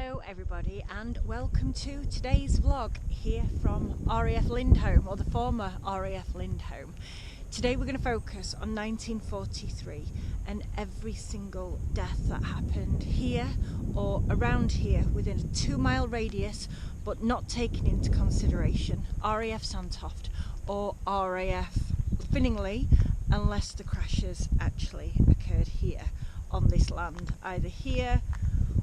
Hello everybody and welcome to today's vlog here from RAF Lindholme, or the former RAF Lindholme. Today we're going to focus on 1943 and every single death that happened here or around here within a 2-mile radius, but not taken into consideration RAF Sandtoft or RAF Lindholme, unless the crashes actually occurred here on this land, either here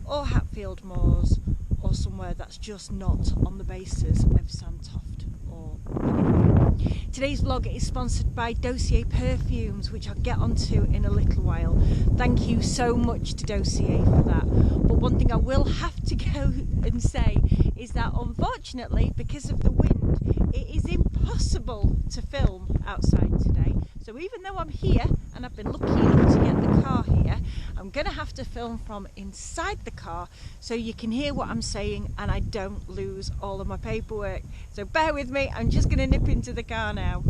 or Hatfield Moors, or somewhere that's just not on the bases of Sandtoft or Willmxkid. Today's vlog is sponsored by Dossier Perfumes, which I'll get onto in a little while. Thank you so much to Dossier for that. But one thing I will have to go and say is that unfortunately, because of the wind, it is impossible to film outside today. So even though I'm here and I've been lucky enough to get the car here, I'm going to have to film from inside the car so you can hear what I'm saying and I don't lose all of my paperwork. So bear with me, I'm just going to nip into the car now.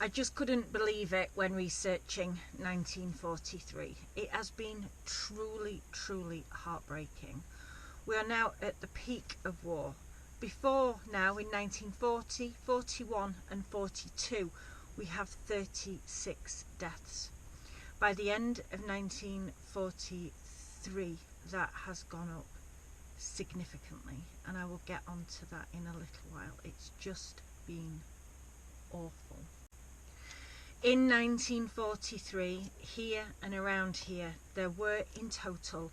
I just couldn't believe it when researching 1943. It has been truly, truly heartbreaking. We are now at the peak of war. Before now, in 1940, 41 and 42, we have 36 deaths. By the end of 1943, that has gone up significantly, and I will get onto that in a little while. It's just been awful. In 1943, here and around here, there were in total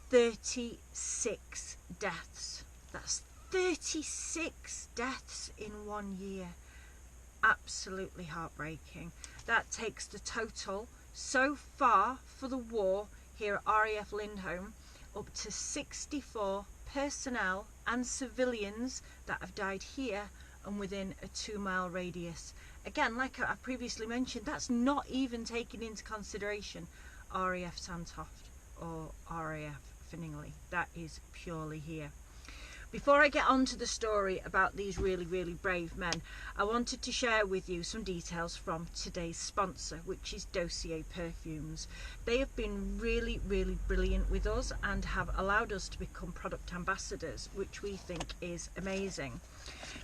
36 deaths. That's 36 deaths in 1 year. Absolutely heartbreaking. That takes the total so far for the war here at RAF Lindholme up to 64 personnel and civilians that have died here and within a 2-mile radius. Again, like I previously mentioned, that's not even taken into consideration RAF Sandtoft or RAF Lindholme. That is purely here. Before I get on to the story about these really, really brave men, I wanted to share with you some details from today's sponsor, which is Dossier Perfumes. They have been really, really brilliant with us and have allowed us to become product ambassadors, which we think is amazing.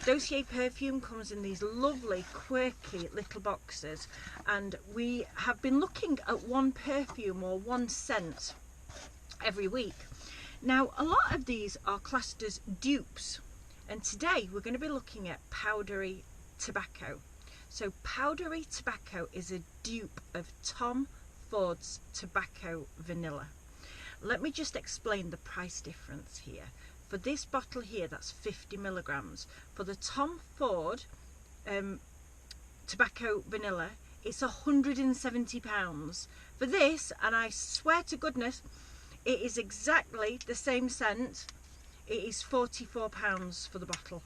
Dossier Perfume comes in these lovely, quirky little boxes, and we have been looking at one perfume or one scent every week. Now, a lot of these are classed as dupes, and today we're going to be looking at powdery tobacco. So powdery tobacco is a dupe of Tom Ford's Tobacco Vanilla. Let me just explain the price difference here. For this bottle here, that's 50 milligrams. For the Tom Ford Tobacco Vanilla, it's £170. For this, and I swear to goodness, it is exactly the same scent. It is £44 for the bottle.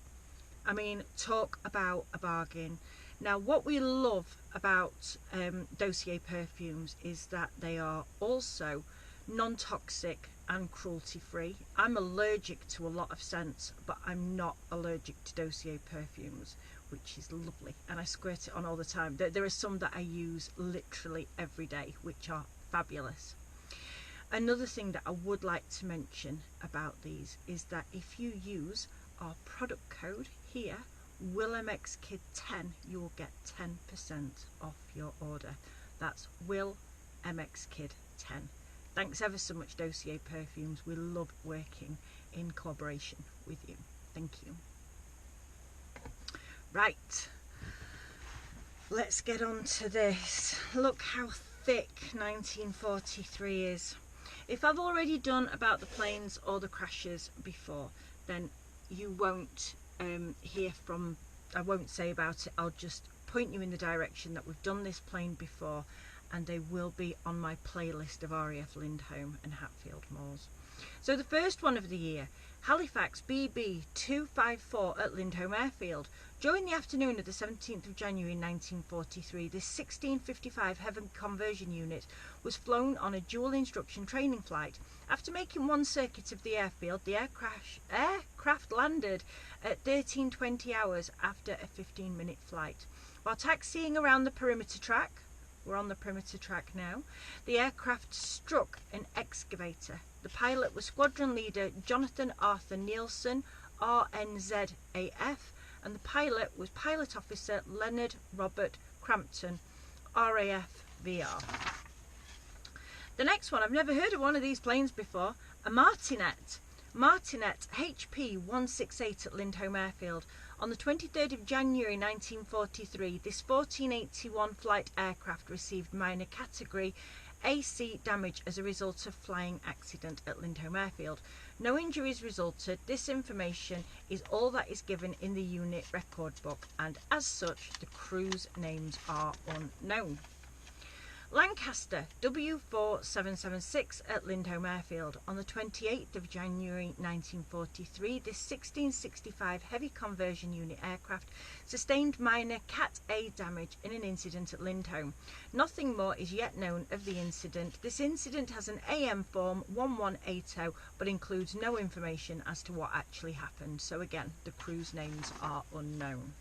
I mean, talk about a bargain. Now, what we love about Dossier Perfumes is that they are also non-toxic and cruelty-free. I'm allergic to a lot of scents, but I'm not allergic to Dossier Perfumes, which is lovely, and I squirt it on all the time. There are some that I use literally every day, which are fabulous. Another thing that I would like to mention about these is that if you use our product code here, willmxkid10, you will get 10% off your order. That's willmxkid10. Thanks ever so much, Dossier Perfumes. We love working in collaboration with you. Thank you. Right, let's get on to this. Look how thick 1943 is. If I've already done about the planes or the crashes before, then you won't hear from, I won't say about it. I'll just point you in the direction that we've done this plane before, and they will be on my playlist of RAF Lindholme and Hatfield Moors. So the first one of the year, Halifax BB 254 at Lindholme Airfield. During the afternoon of the 17th of January 1943, this 1655 Heavy Conversion Unit was flown on a dual instruction training flight. After making one circuit of the airfield, the aircraft landed at 13:20 hours after a 15-minute flight. While taxiing around the perimeter track, We're on the perimeter track now. The aircraft struck an excavator. The pilot was Squadron Leader Jonathan Arthur Nielsen, RNZAF, and the pilot was Pilot Officer Leonard Robert Crampton, RAF VR. The next one, I've never heard of one of these planes before, a Martinet. Martinet HP 168 at Lindholme Airfield. On the 23rd of January 1943, this 1481 flight aircraft received minor category AC damage as a result of flying accident at Lindholme Airfield. No injuries resulted. This information is all that is given in the unit record book, and as such the crew's names are unknown. Lancaster W4776 at Lindholme Airfield. On the 28th of January 1943, this 1665 heavy conversion unit aircraft sustained minor Cat A damage in an incident at Lindholme. Nothing more is yet known of the incident. This incident has an AM form 1180 but includes no information as to what actually happened. So again, the crew's names are unknown.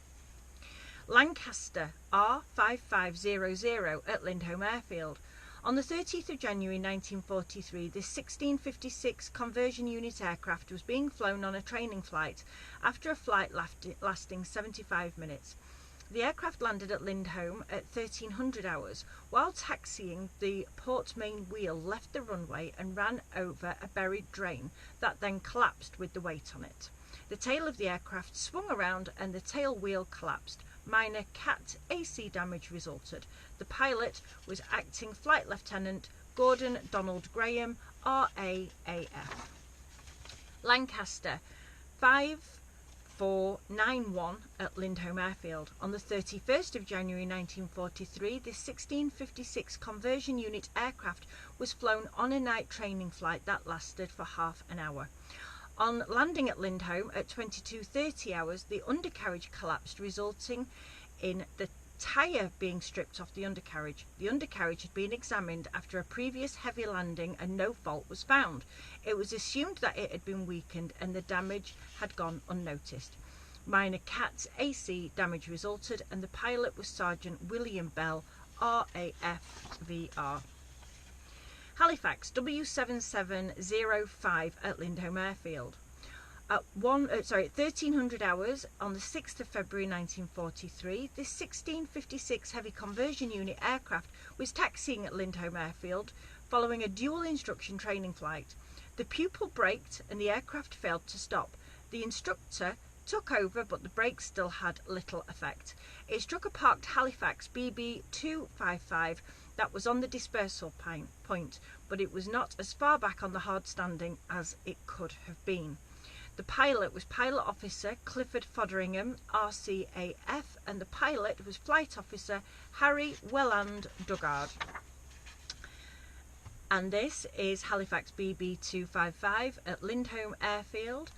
Lancaster R5500 at Lindholme Airfield. On the 30th of January 1943, this 1656 conversion unit aircraft was being flown on a training flight after a flight lasting 75 minutes. The aircraft landed at Lindholme at 1300 hours. While taxiing, the port main wheel left the runway and ran over a buried drain that then collapsed with the weight on it. The tail of the aircraft swung around and the tail wheel collapsed. Minor Cat AC damage resulted. The pilot was Acting Flight Lieutenant Gordon Donald Graham, RAAF. Lancaster 5491 at Lindholme Airfield. On the 31st of January 1943, this 1656 conversion unit aircraft was flown on a night training flight that lasted for half an hour. On landing at Lindholme at 22:30 hours, the undercarriage collapsed, resulting in the tyre being stripped off the undercarriage. The undercarriage had been examined after a previous heavy landing and no fault was found. It was assumed that it had been weakened and the damage had gone unnoticed. Minor Cat AC damage resulted and the pilot was Sergeant William Bell, RAF VR. Halifax W7705 at Lindholme Airfield. At 1300 hours on the 6th of February 1943, this 1656 heavy conversion unit aircraft was taxiing at Lindholme Airfield following a dual instruction training flight. The pupil braked and the aircraft failed to stop. The instructor took over, but the brakes still had little effect. It struck a parked Halifax BB255 that was on the dispersal point, but it was not as far back on the hard standing as it could have been. The pilot was Pilot Officer Clifford Fotheringham, RCAF, and the pilot was Flight Officer Harry Welland Duggard. And this is Halifax BB255 at Lindholme Airfield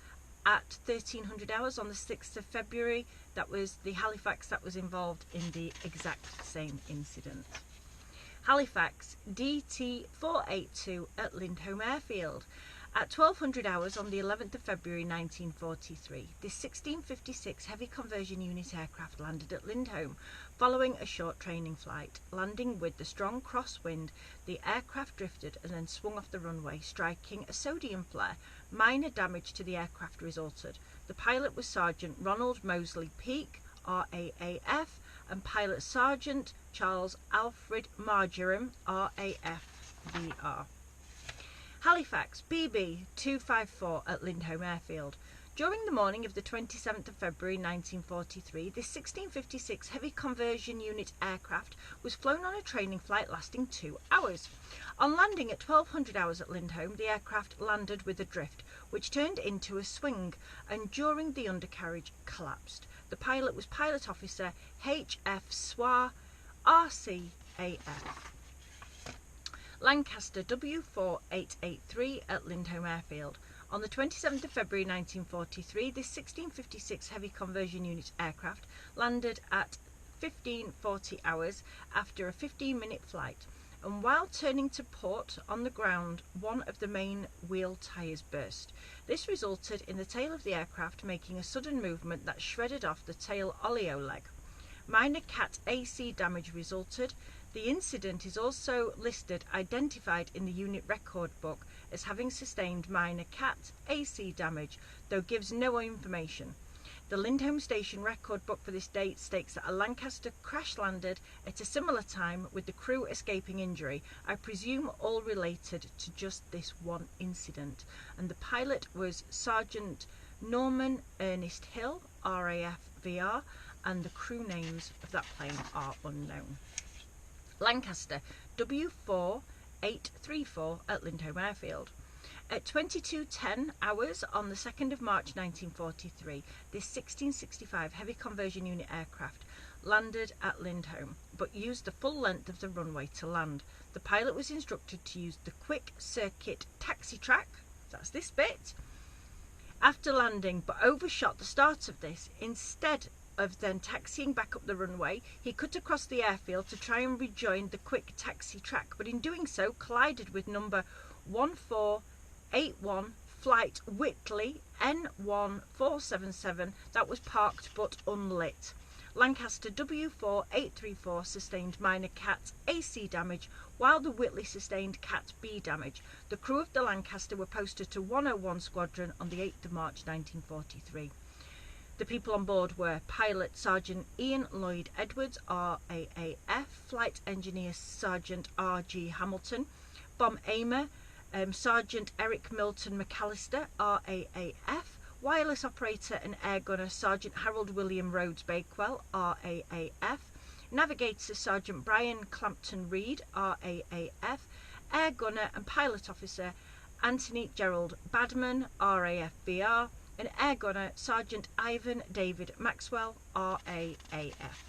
at 1300 hours on the 6th of February. That was the Halifax that was involved in the exact same incident. Halifax DT482 at Lindholme Airfield. At 1200 hours on the 11th of February 1943, this 1656 heavy conversion unit aircraft landed at Lindholme following a short training flight. Landing with the strong crosswind, the aircraft drifted and then swung off the runway, striking a sodium flare. Minor damage to the aircraft resulted. The pilot was Sergeant Ronald Mosley Peake, RAAF, and Pilot Sergeant Charles Alfred Marjoram, RAF VR. Halifax BB254 at Lindholme Airfield. During the morning of the 27th of February 1943, this 1656 heavy conversion unit aircraft was flown on a training flight lasting 2 hours. On landing at 1200 hours at Lindholme, the aircraft landed with a drift, which turned into a swing, and during the undercarriage collapsed. The pilot was Pilot Officer H.F. Swar, RCAF. Lancaster W4883 at Lindholme Airfield. On the 27th of February 1943, this 1656 heavy conversion unit aircraft landed at 1540 hours after a 15-minute flight, and while turning to port on the ground, one of the main wheel tyres burst. This resulted in the tail of the aircraft making a sudden movement that shredded off the tail oleo leg. Minor Cat AC damage resulted. The incident is also identified in the unit record book as having sustained minor CAT AC damage, though gives no information. The Lindholme Station record book for this date states that a Lancaster crash landed at a similar time with the crew escaping injury, I presume all related to just this one incident. And the pilot was Sergeant Norman Ernest Hill, RAF VR, and the crew names of that plane are unknown. Lancaster W4834 at Lindholme Airfield. At 22:10 hours on the 2nd of March 1943, this 1665 heavy conversion unit aircraft landed at Lindholme, but used the full length of the runway to land. The pilot was instructed to use the quick circuit taxi track, that's this bit, after landing, but overshot the start of this. Instead of then taxiing back up the runway, he cut across the airfield to try and rejoin the quick taxi track, but in doing so collided with number 1481 flight Whitley N1477 that was parked but unlit. Lancaster W4834 sustained minor CAT AC damage, while the Whitley sustained CAT B damage. The crew of the Lancaster were posted to 101 Squadron on the 8th of March 1943. The people on board were pilot Sergeant Ian Lloyd Edwards, RAAF, flight engineer Sergeant R.G. Hamilton, bomb aimer Sergeant Eric Milton McAllister, RAAF, wireless operator and air gunner Sergeant Harold William Rhodes Bakewell, RAAF, navigator Sergeant Brian Clampton Reed, RAAF, air gunner and pilot officer Anthony Gerald Badman, RAF BR, and air gunner Sergeant Ivan David Maxwell, RAAF.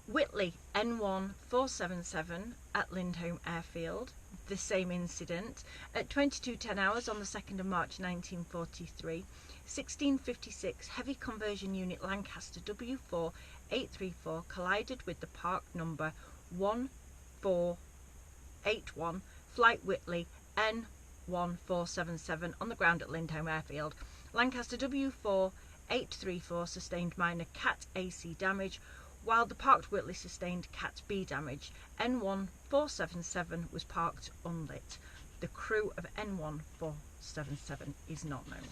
Whitley N1477 at Lindholme Airfield, the same incident, at 22:10 hours on the 2nd of March 1943, 1656 heavy conversion unit Lancaster W4834 collided with the park number 1481 flight Whitley N1477 on the ground at Lindholme Airfield. Lancaster W4834 sustained minor CAT AC damage, while the parked Whitley sustained CAT B damage. N1477 was parked unlit. The crew of N1477 is not known.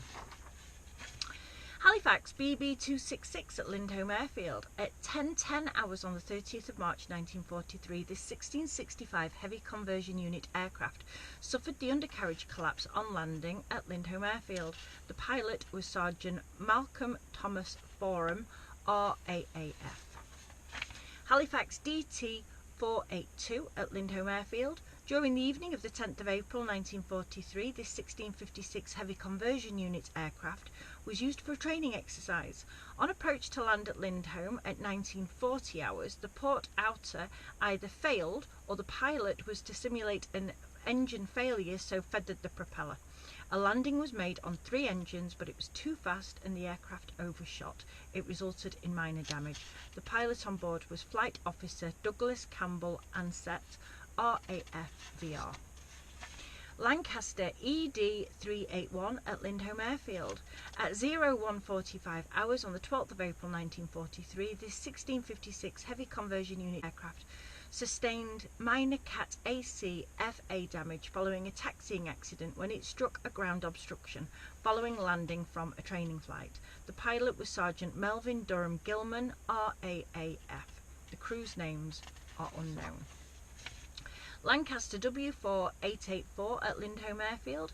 Halifax BB266 at Lindholme Airfield. At 10:10 hours on the 30th of March 1943, this 1665 heavy conversion unit aircraft suffered the undercarriage collapse on landing at Lindholme Airfield. The pilot was Sergeant Malcolm Thomas Forum, RAAF. Halifax DT482 at Lindholme Airfield. During the evening of the 10th of April 1943, this 1656 heavy conversion unit aircraft was used for a training exercise. On approach to land at Lindholme at 1940 hours, the port outer either failed or the pilot was to simulate an engine failure, so feathered the propeller. A landing was made on 3 engines, but it was too fast and the aircraft overshot. It resulted in minor damage. The pilot on board was Flight Officer Douglas Campbell Ansett, RAF VR. Lancaster ED381 at Lindholme Airfield. At 01:45 hours on the 12th of April 1943, this 1656 heavy conversion unit aircraft sustained minor CAT AC FA damage following a taxiing accident when it struck a ground obstruction following landing from a training flight. The pilot was Sergeant Melvin Durham Gilman, RAAF. The crew's names are unknown. Lancaster W4884 at Lindholme Airfield.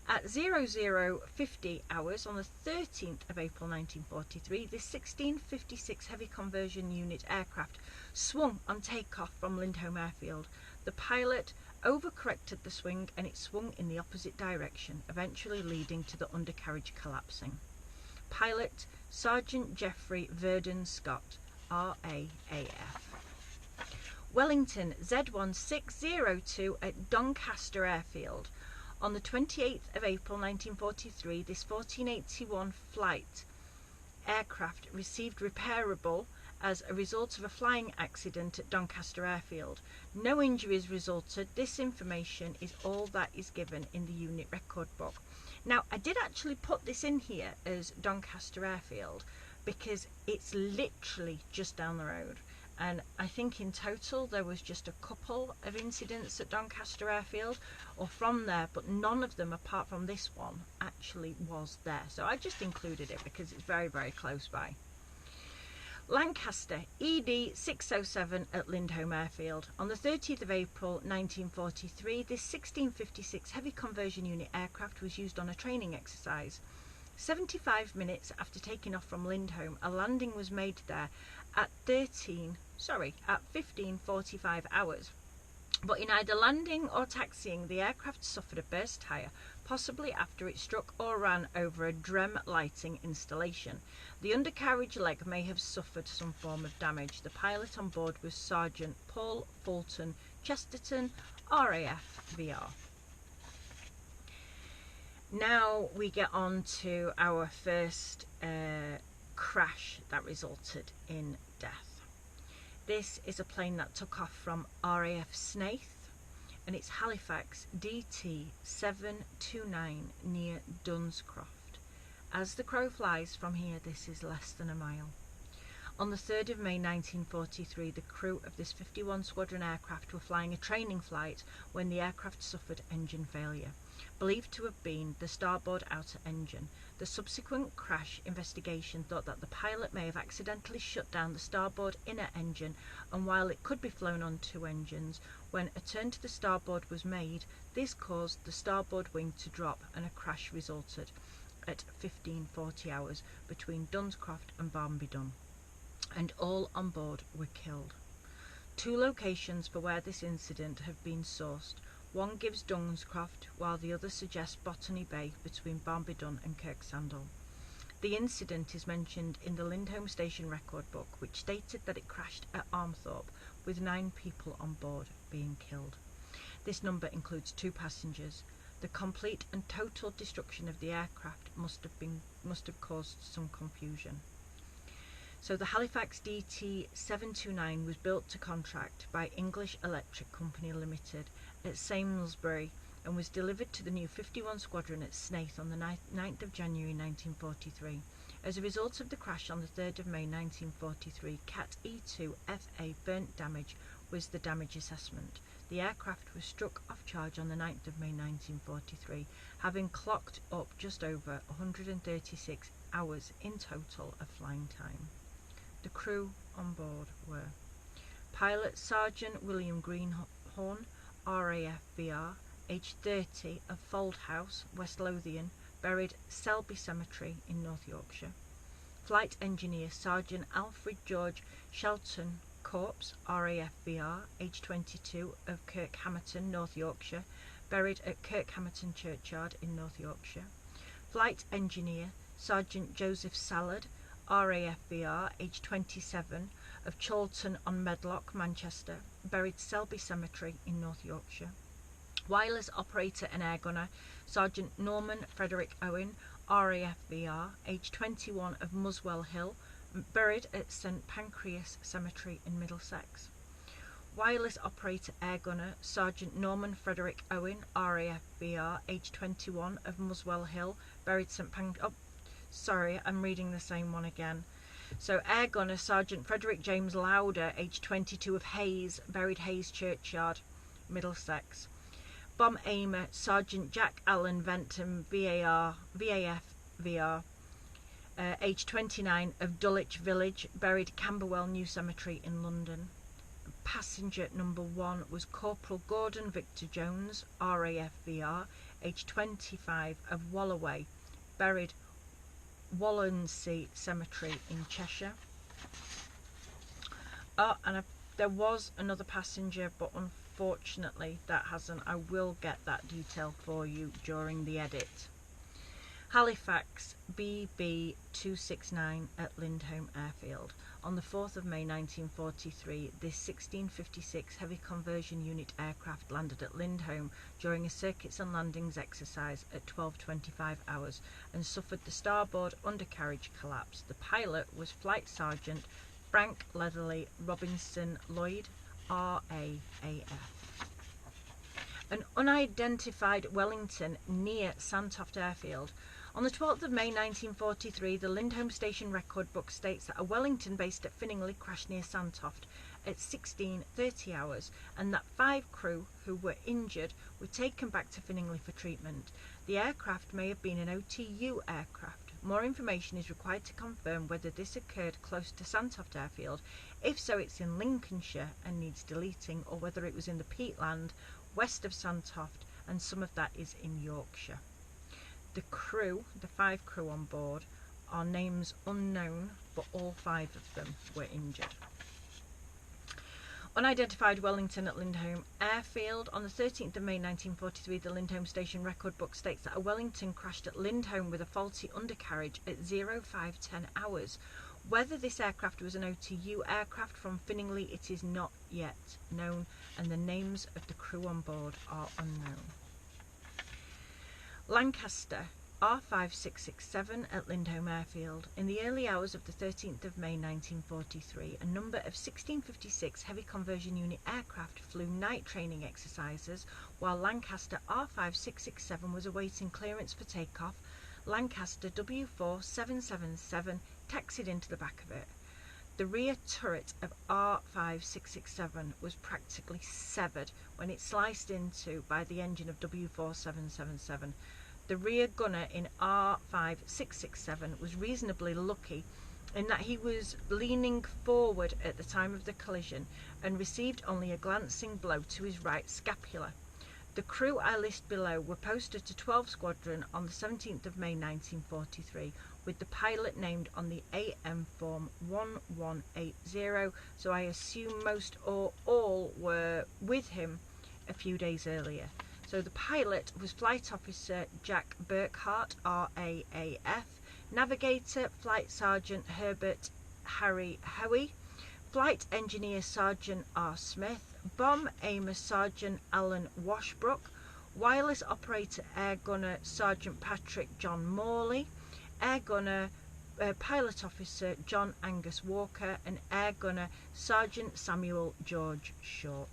At 00:50 hours on the 13th of April 1943, this 1656 heavy conversion unit aircraft swung on takeoff from Lindholme Airfield. The pilot overcorrected the swing and it swung in the opposite direction, eventually leading to the undercarriage collapsing. Pilot Sergeant Geoffrey Verdon Scott, RAAF. Wellington Z1602 at Doncaster Airfield. On the 28th of April 1943, this 1481 flight aircraft received repairable as a result of a flying accident at Doncaster Airfield. No injuries resulted. This information is all that is given in the unit record book. Now, I did actually put this in here as Doncaster Airfield because it's literally just down the road. and I think in total there was just a couple of incidents at Doncaster Airfield or from there, but none of them apart from this one actually was there. So I just included it because it's very, very close by. Lancaster ED 607 at Lindholme Airfield. On the 30th of April 1943, this 1656 heavy conversion unit aircraft was used on a training exercise. 75 minutes after taking off from Lindholme, a landing was made there at 15:45 hours. But in either landing or taxiing, the aircraft suffered a burst tyre, possibly after it struck or ran over a DREM lighting installation. The undercarriage leg may have suffered some form of damage. The pilot on board was Sergeant Paul Fulton Chesterton, RAF VR. Now we get on to our first crash that resulted in death. This is a plane that took off from RAF Snaith, and it's Halifax DT 729 near Dunscroft. As the crow flies from here, this is less than a mile. On the 3rd of May 1943, the crew of this 51 Squadron aircraft were flying a training flight when the aircraft suffered engine failure, believed to have been the starboard outer engine. The subsequent crash investigation thought that the pilot may have accidentally shut down the starboard inner engine, and while it could be flown on two engines, when a turn to the starboard was made, this caused the starboard wing to drop and a crash resulted at 15:40 hours between Dunscroft and Barmbydon, and all on board were killed. Two locations for where this incident have been sourced. One gives Dunscroft, while the other suggests Botany Bay between Barmbydon and Kirksandall. The incident is mentioned in the Lindholme Station record book, which stated that it crashed at Armthorpe with 9 people on board being killed. This number includes 2 passengers. The complete and total destruction of the aircraft must have caused some confusion. So the Halifax DT 729 was built to contract by English Electric Company Limited at Samlesbury and was delivered to the new 51 Squadron at Snaith on the 9th of January 1943. As a result of the crash on the 3rd of May 1943, Cat E2 FA burnt damage was the damage assessment. The aircraft was struck off charge on the 9th of May 1943, having clocked up just over 136 hours in total of flying time. The crew on board were Pilot Sergeant William Greenhorn, RAF VR, aged 30, of Fauldhouse, West Lothian, buried Selby Cemetery in North Yorkshire. Flight Engineer Sergeant Alfred George Shelton Corpse, RAF VR, aged 22, of Kirkhamerton, North Yorkshire, buried at Kirkhamerton Churchyard in North Yorkshire. Flight Engineer Sergeant Joseph Sallard, RAF VR, aged 27, of Chorlton on Medlock, Manchester, buried Selby Cemetery in North Yorkshire. Wireless Operator and Air Gunner Sergeant Norman Frederick Owen, RAF VR, aged 21, of Muswell Hill, buried at St Pancras Cemetery in Middlesex. Wireless Operator Air Gunner Sergeant Norman Frederick Owen, RAF VR, aged 21, of Muswell Hill, buried St Pancras... Sorry, I'm reading the same one again. So Air Gunner Sergeant Frederick James Lauder, aged 22, of Hayes, buried Hayes Churchyard, Middlesex. Bomb Aimer Sergeant Jack Allen Venton, VAF VR, aged 29, of Dulwich Village, buried Camberwell New Cemetery in London. Passenger number 1 was Corporal Gordon Victor Jones, RAF VR, aged 25, of Walloway, buried Walensea Cemetery in Cheshire. There was another passenger, but unfortunately that hasn't. I will get that detail for you during the edit. Halifax BB 269 at Lindholme Airfield. On the 4th of May 1943, this 1656 heavy conversion unit aircraft landed at Lindholme during a circuits and landings exercise at 12:25 hours and suffered the starboard undercarriage collapse. The pilot was Flight Sergeant Frank Leatherly Robinson Lloyd, RAAF. An unidentified Wellington near Sandtoft Airfield. On the 12th of May 1943, the Lindholme Station record book states that a Wellington based at Finningley crashed near Sandtoft. at 16:30 hours, and that 5 crew who were injured were taken back to Finningley for treatment. The aircraft may have been an OTU aircraft. More information is required to confirm whether this occurred close to Sandtoft Airfield. If so, it's in Lincolnshire and needs deleting, or whether it was in the peatland west of Sandtoft, and some of that is in Yorkshire. The crew, the 5 crew on board, are names unknown, but all 5 of them were injured. Unidentified Wellington at Lindholme Airfield. On the 13th of May 1943, the Lindholme Station record book states that a Wellington crashed at Lindholme with a faulty undercarriage at 05:10 hours. Whether this aircraft was an OTU aircraft from Finningley, it is not yet known, and the names of the crew on board are unknown. Lancaster R5667 at Lindholme Airfield. In the early hours of the 13th of May 1943, a number of 1656 Heavy Conversion Unit aircraft flew night training exercises while Lancaster R5667 was awaiting clearance for takeoff. Lancaster W4777 taxied into the back of it. The rear turret of R5667 was practically severed when it sliced into by the engine of W4777. The rear gunner in R5667 was reasonably lucky in that he was leaning forward at the time of the collision and received only a glancing blow to his right scapula. The crew I list below were posted to 12 Squadron on the 17th of May 1943, with the pilot named on the AM form 1180, so I assume most or all were with him a few days earlier. So the pilot was Flight Officer Jack Burkhart, RAAF, Navigator Flight Sergeant Herbert Harry Hoey, Flight Engineer Sergeant R. Smith, Bomb Aimer Sergeant Alan Washbrook, Wireless Operator Air Gunner Sergeant Patrick John Morley, Air Gunner Pilot Officer John Angus Walker, and Air Gunner Sergeant Samuel George Short.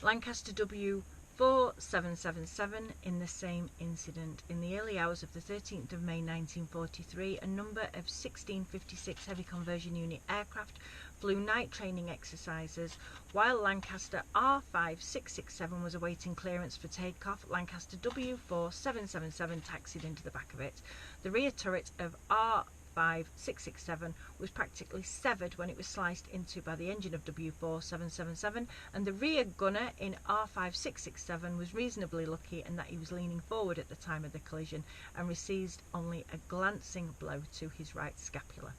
Lancaster W4777 in the same incident. In the early hours of the 13th of May 1943, a number of 1656 Heavy Conversion Unit aircraft flew night training exercises while Lancaster R5667 was awaiting clearance for takeoff. Lancaster W4777 taxied into the back of it. The rear turret of R5667 was practically severed when it was sliced into by the engine of W4777, and the rear gunner in R5667 was reasonably lucky in that he was leaning forward at the time of the collision and received only a glancing blow to his right scapula.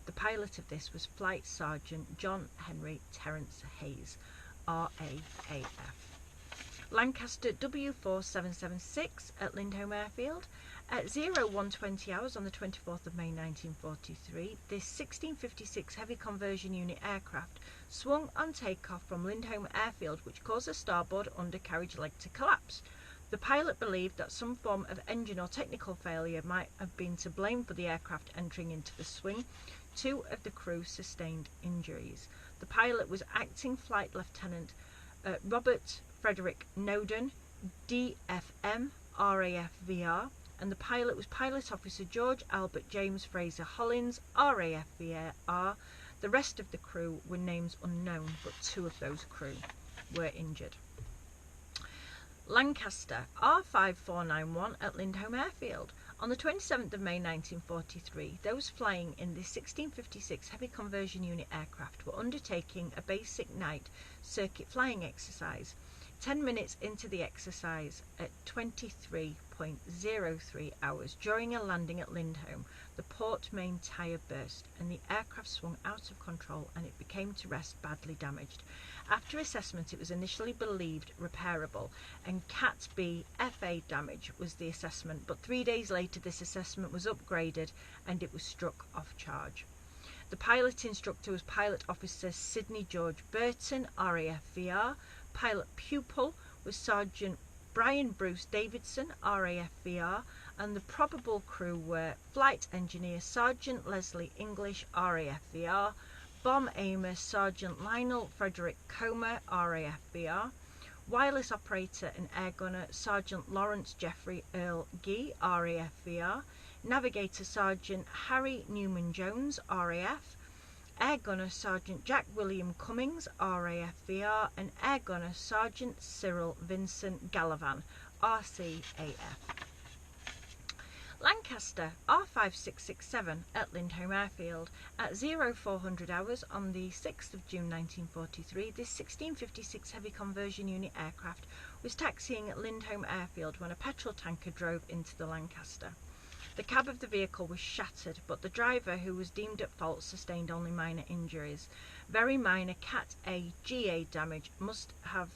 The pilot of this was Flight Sergeant John Henry Terence Hayes, RAAF. Lancaster W4776 at Lindholme Airfield. At 01:20 hours on the 24th of May 1943, this 1656 Heavy Conversion Unit aircraft swung on takeoff from Lindholme Airfield, which caused the starboard undercarriage leg to collapse. The pilot believed that some form of engine or technical failure might have been to blame for the aircraft entering into the swing. 2 of the crew sustained injuries. The pilot was Acting Flight Lieutenant Robert Frederick Noden, DFM, RAF VR, and the pilot was Pilot Officer George Albert James Fraser Hollins, RAF VR. The rest of the crew were names unknown, but 2 of those crew were injured. Lancaster R5491 at Lindholme Airfield. On the 27th of May 1943, those flying in this 1656 Heavy Conversion Unit aircraft were undertaking a basic night circuit flying exercise. 10 minutes into the exercise, at 23:03 hours, during a landing at Lindholme, the port main tyre burst and the aircraft swung out of control and it became to rest badly damaged. After assessment, it was initially believed repairable, and Cat B FA damage was the assessment, but 3 days later this assessment was upgraded and it was struck off charge. The pilot instructor was Pilot Officer Sidney George Burton, RAF VR. Pilot pupil was Sergeant Brian Bruce Davidson, RAF VR, and the probable crew were Flight Engineer Sergeant Leslie English, RAF VR, Bomb Aimer Sergeant Lionel Frederick Comer, RAF VR, Wireless Operator and Air Gunner Sergeant Lawrence Jeffrey Earl Gee, RAF VR, Navigator Sergeant Harry Newman Jones, RAF, Air Gunner Sergeant Jack William Cummings, RAF VR, and Air Gunner Sergeant Cyril Vincent Gallivan, RCAF. Lancaster R5667 at Lindholme Airfield at 0400 hours on the 6th of June 1943. This 1656 heavy conversion unit aircraft was taxiing at Lindholme Airfield when a petrol tanker drove into the Lancaster. The cab of the vehicle was shattered, but the driver, who was deemed at fault, sustained only minor injuries. Very minor Cat A GA damage must have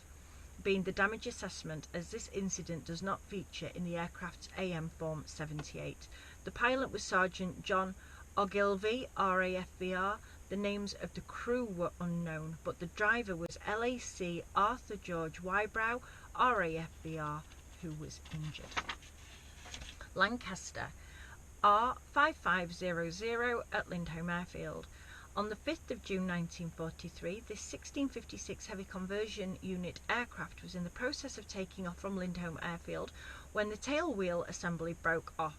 been the damage assessment, as this incident does not feature in the aircraft's AM Form 78. The pilot was Sergeant John Ogilvie, RAFVR. The names of the crew were unknown, but the driver was LAC Arthur George Wybrow, RAFVR, who was injured. Lancaster R5500 at Lindholme Airfield. On the 5th of June 1943, this 1656 heavy conversion unit aircraft was in the process of taking off from Lindholme Airfield when the tail wheel assembly broke off.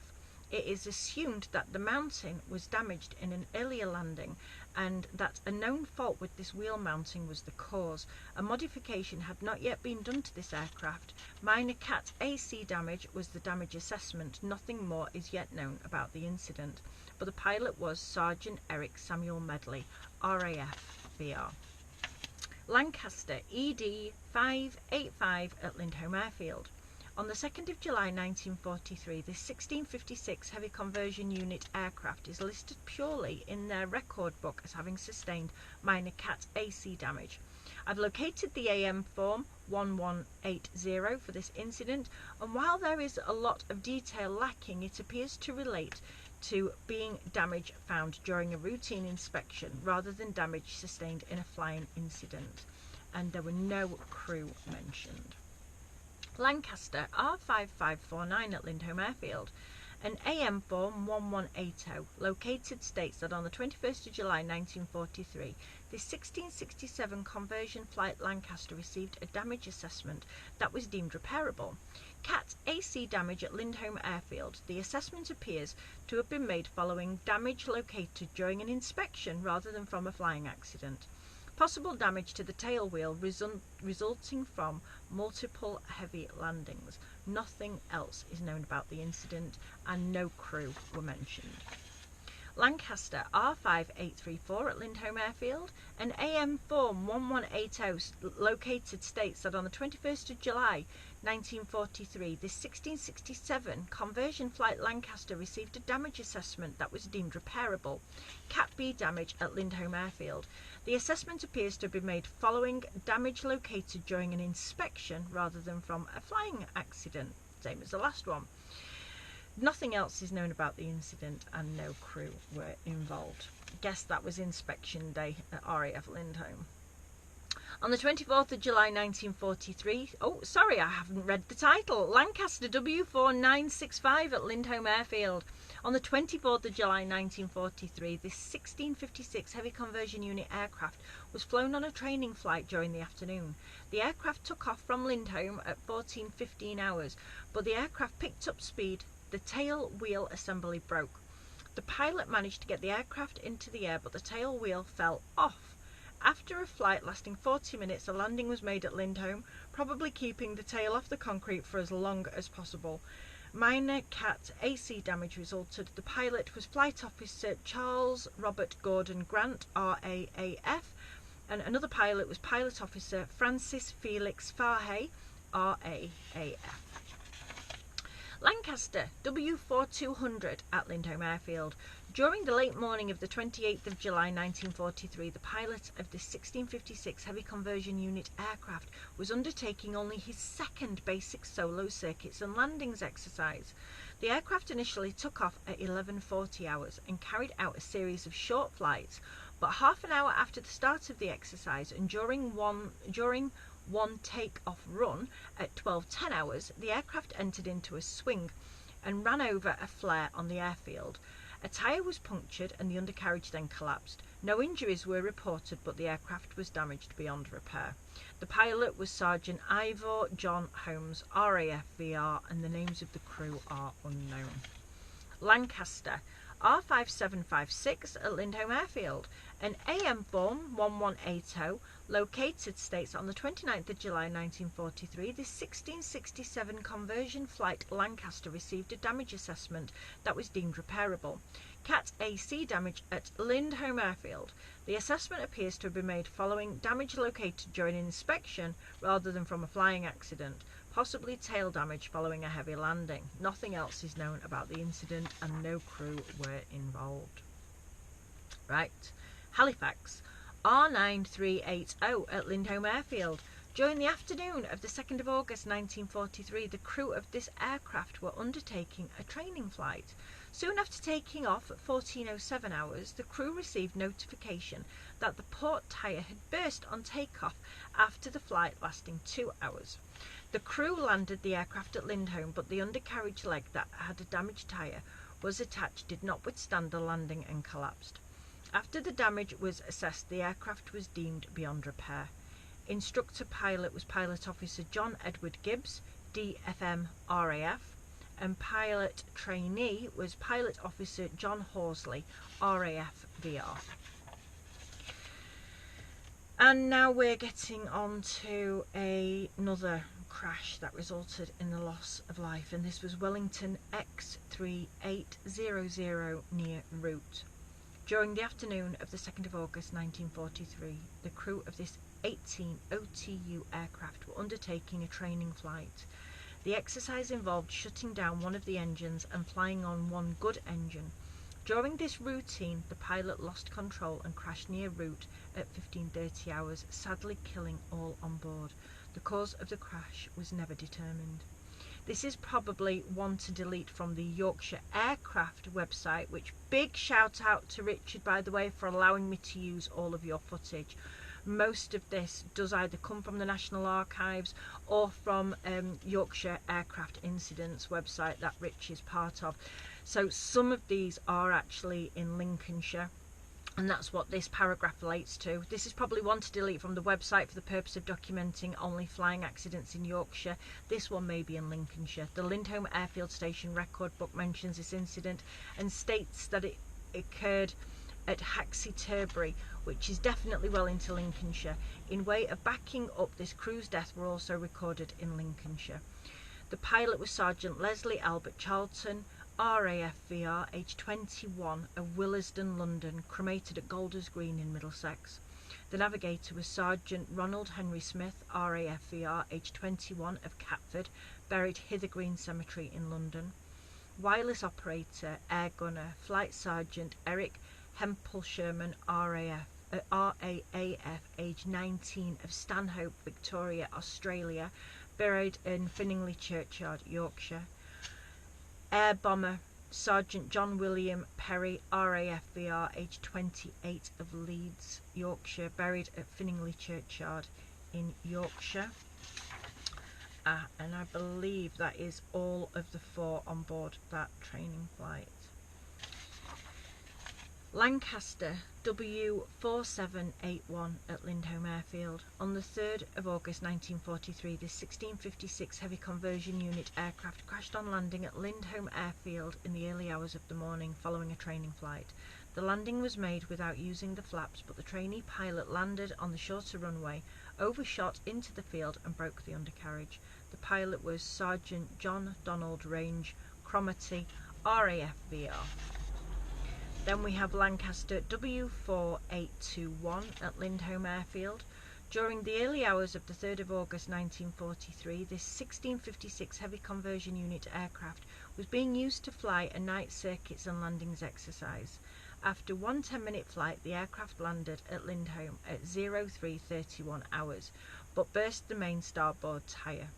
It is assumed that the mounting was damaged in an earlier landing and that a known fault with this wheel mounting was the cause. A modification had not yet been done to this aircraft. Minor Cat AC damage was the damage assessment. Nothing more is yet known about the incident, but the pilot was Sergeant Eric Samuel Medley, RAF VR. Lancaster ED 585 at Lindholme Airfield. On the 2nd of July 1943, this 1656 heavy conversion unit aircraft is listed purely in their record book as having sustained minor Cat AC damage. I've located the AM form 1180 for this incident, and while there is a lot of detail lacking, it appears to relate to being damage found during a routine inspection rather than damage sustained in a flying incident, and there were no crew mentioned. Lancaster R5549 at Lindholme Airfield. An AM form 1180 located states that on the 21st of July 1943, this 1667 conversion flight Lancaster received a damage assessment that was deemed repairable. Cat AC damage at Lindholme Airfield. The assessment appears to have been made following damage located during an inspection rather than from a flying accident. Possible damage to the tail wheel resulting from multiple heavy landings. Nothing else is known about the incident and no crew were mentioned. Lancaster R5834 at Lindholme Airfield. An AM form 1180 located states that on the 21st of July 1943, this 1667 conversion flight Lancaster received a damage assessment that was deemed repairable. Cat B damage at Lindholme Airfield. The assessment appears to have been made following damage located during an inspection rather than from a flying accident, same as the last one. Nothing else is known about the incident and no crew were involved. Guess that was inspection day at RAF Lindholme. On the 24th of July 1943, oh sorry, I haven't read the title, Lancaster W4965 at Lindholme Airfield. On the 24th of July 1943, this 1656 heavy conversion unit aircraft was flown on a training flight during the afternoon. The aircraft took off from Lindholme at 14:15 hours, but the aircraft picked up speed. The tail wheel assembly broke. The pilot managed to get the aircraft into the air, but the tail wheel fell off. After a flight lasting 40 minutes, a landing was made at Lindholme, probably keeping the tail off the concrete for as long as possible. Minor Cat AC damage resulted. The pilot was Flight Officer Charles Robert Gordon Grant, RAAF, and another pilot was Pilot Officer Francis Felix Fahey, RAAF. Lancaster W4200 at Lindholme Airfield. During the late morning of the 28th of July 1943, the pilot of the 1656 heavy conversion unit aircraft was undertaking only his second basic solo circuits and landings exercise. The aircraft initially took off at 11:40 hours and carried out a series of short flights, but half an hour after the start of the exercise and during one take-off run at 12:10 hours, the aircraft entered into a swing and ran over a flare on the airfield. A tyre was punctured and the undercarriage then collapsed. No injuries were reported, but the aircraft was damaged beyond repair. The pilot was Sergeant Ivor John Holmes, RAF VR, and the names of the crew are unknown. Lancaster R5756 at Lindholme Airfield. An AM form 1180 located states on the 29th of July 1943 this 1667 conversion flight Lancaster received a damage assessment that was deemed repairable. Cat AC damage at Lindholme Airfield. The assessment appears to have been made following damage located during inspection rather than from a flying accident, possibly tail damage following a heavy landing. Nothing else is known about the incident and no crew were involved. Right. Halifax, R9380 at Lindholme Airfield. During the afternoon of the 2nd of August 1943, the crew of this aircraft were undertaking a training flight. Soon after taking off at 14:07 hours, the crew received notification that the port tyre had burst on takeoff after the flight lasting 2 hours. The crew landed the aircraft at Lindholme, but the undercarriage leg that had a damaged tyre was attached did not withstand the landing and collapsed. After the damage was assessed, the aircraft was deemed beyond repair. Instructor pilot was Pilot Officer John Edward Gibbs, DFM RAF, and pilot trainee was Pilot Officer John Horsley, RAF VR. And now we're getting on to another crash that resulted in the loss of life, and this was Wellington X3800 near Route. During the afternoon of the 2nd of August 1943, the crew of this 18 OTU aircraft were undertaking a training flight. The exercise involved shutting down one of the engines and flying on one good engine. During this routine, the pilot lost control and crashed near Route at 15:30 hours, sadly killing all on board. The cause of the crash was never determined. This is probably one to delete from the Yorkshire Aircraft website, which big shout out to Richard, by the way, for allowing me to use all of your footage. Most of this does either come from the National Archives or from Yorkshire Aircraft Incidents website that Rich is part of. So some of these are actually in Lincolnshire, and that's what this paragraph relates to. This is probably one to delete from the website for the purpose of documenting only flying accidents in Yorkshire. This one may be in Lincolnshire. The Lindholme Airfield Station record book mentions this incident and states that it occurred at Haxey Turbury, which is definitely well into Lincolnshire. In way of backing up this crew's death were also recorded in Lincolnshire. The pilot was Sergeant Leslie Albert Charlton, RAF VR, age 21, of Willesden, London, cremated at Golders Green in Middlesex. The navigator was Sergeant Ronald Henry Smith, RAF VR, age 21, of Catford, buried Hither Green Cemetery in London. Wireless operator, air gunner, Flight Sergeant Eric Hempel Sherman, RAAF, age 19, of Stanhope, Victoria, Australia, buried in Finningley Churchyard, Yorkshire. Air bomber Sergeant John William Perry, RAF VR, age 28, of Leeds, Yorkshire, buried at Finningley Churchyard in Yorkshire. And I believe that is all of the 4 on board that training flight. Lancaster W4781 at Lindholme Airfield. On the 3rd of August 1943, this 1656 heavy conversion unit aircraft crashed on landing at Lindholme Airfield in the early hours of the morning following a training flight. The landing was made without using the flaps, but the trainee pilot landed on the shorter runway, overshot into the field and broke the undercarriage. The pilot was Sergeant John Donald Range, Cromarty, RAF VR. Then we have Lancaster W4821 at Lindholme Airfield. During the early hours of the 3rd of August 1943, this 1656 heavy conversion unit aircraft was being used to fly a night circuits and landings exercise. After one 10-minute flight, the aircraft landed at Lindholme at 03:31 hours, but burst the main starboard tyre.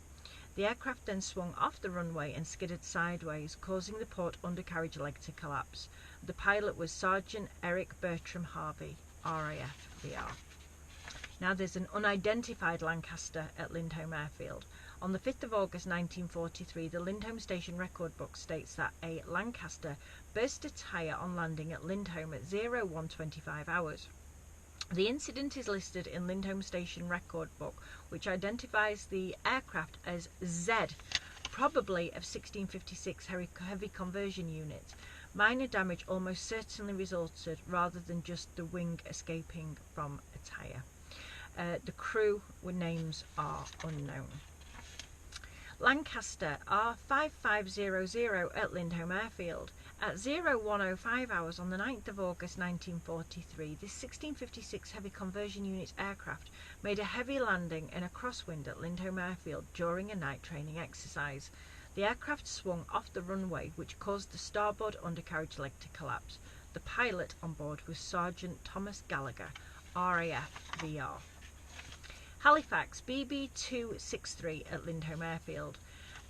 The aircraft then swung off the runway and skidded sideways, causing the port undercarriage leg to collapse. The pilot was Sergeant Eric Bertram Harvey, RAF VR. Now there's an unidentified Lancaster at Lindholme Airfield. On the 5th of August 1943, the Lindholme Station record book states that a Lancaster burst a tyre on landing at Lindholme at 01:25 hours. The incident is listed in Lindholme Station record book, which identifies the aircraft as Z, probably of 1656 heavy conversion unit. Minor damage almost certainly resulted rather than just the wing escaping from a tyre. The crew names are unknown. Lancaster R5500 at Lindholme Airfield. At 01:05 hours on the 9th of August 1943, this 1656 Heavy Conversion Unit aircraft made a heavy landing in a crosswind at Lindholme Airfield during a night training exercise. The aircraft swung off the runway, which caused the starboard undercarriage leg to collapse. The pilot on board was Sergeant Thomas Gallagher, RAF VR. Halifax BB263 at Lindholme Airfield.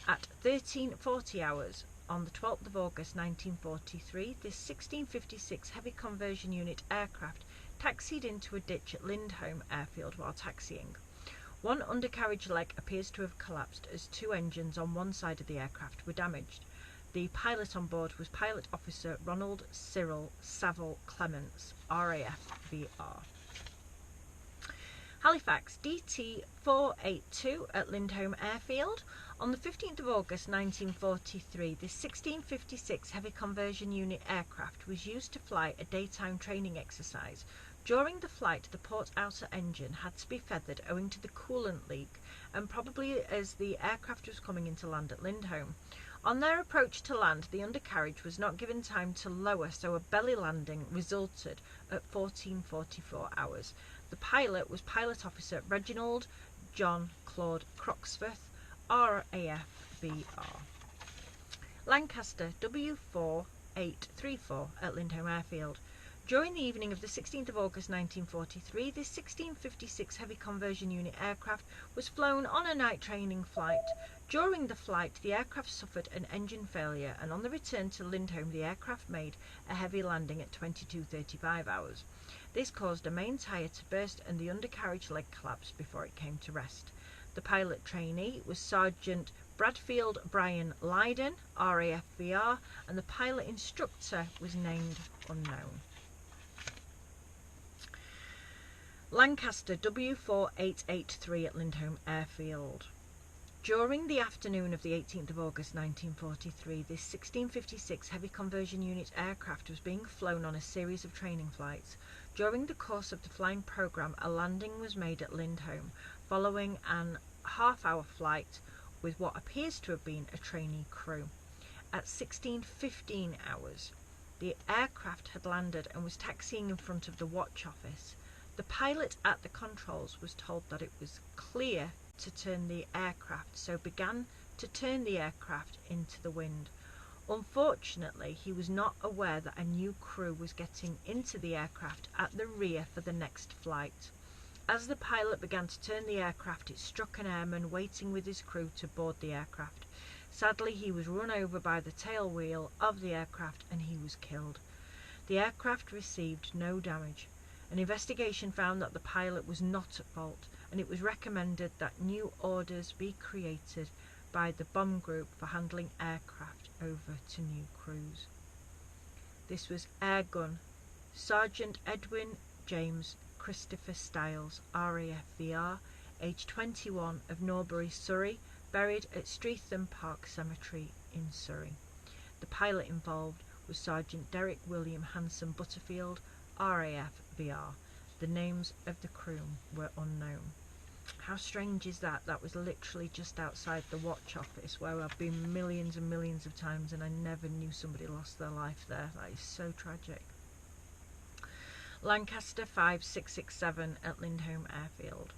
At 13:40 hours on the 12th of August 1943, this 1656 Heavy Conversion Unit aircraft taxied into a ditch at Lindholme Airfield while taxiing. One undercarriage leg appears to have collapsed as two engines on one side of the aircraft were damaged. The pilot on board was Pilot Officer Ronald Cyril Saville Clements, RAF VR. Halifax DT482 at Lindholme Airfield. On the 15th of August 1943, this 1656 Heavy Conversion Unit aircraft was used to fly a daytime training exercise. During the flight, the port outer engine had to be feathered owing to the coolant leak, and probably as the aircraft was coming into land at Lindholme. On their approach to land, the undercarriage was not given time to lower, so a belly landing resulted at 14:44 hours. The pilot was Pilot Officer Reginald John Claude Croxforth, RAF VR. Lancaster W4834 at Lindholme Airfield. During the evening of the 16th of August 1943, this 1656 Heavy Conversion Unit aircraft was flown on a night training flight. During the flight, the aircraft suffered an engine failure, and on the return to Lindholme, the aircraft made a heavy landing at 22:35 hours. This caused a main tyre to burst and the undercarriage leg collapsed before it came to rest. The pilot trainee was Sergeant Bradfield Brian Lydon, RAF VR, and the pilot instructor was named unknown. Lancaster W4883 at Lindholme Airfield. During the afternoon of the 18th of August 1943, this 1656 Heavy Conversion Unit aircraft was being flown on a series of training flights. During the course of the flying programme, a landing was made at Lindholme, following an half-hour flight with what appears to have been a trainee crew. At 16:15 hours, the aircraft had landed and was taxiing in front of the watch office. The pilot at the controls was told that it was clear to turn the aircraft, so began to turn the aircraft into the wind. Unfortunately, he was not aware that a new crew was getting into the aircraft at the rear for the next flight. As the pilot began to turn the aircraft, it struck an airman waiting with his crew to board the aircraft. Sadly, he was run over by the tail wheel of the aircraft and he was killed. The aircraft received no damage. An investigation found that the pilot was not at fault, and it was recommended that new orders be created by the bomb group for handing aircraft over to new crews. This was Airgun Sergeant Edwin James Christopher Stiles, RAF VR, aged 21, of Norbury, Surrey, buried at Streatham Park Cemetery in Surrey. The pilot involved was Sergeant Derek William Hanson Butterfield, RAF VR. The names of the crew were unknown. How strange is that? That was literally just outside the watch office, where I've been millions and millions of times and I never knew somebody lost their life there. That is so tragic. Lancaster 5667 at Lindholme Airfield.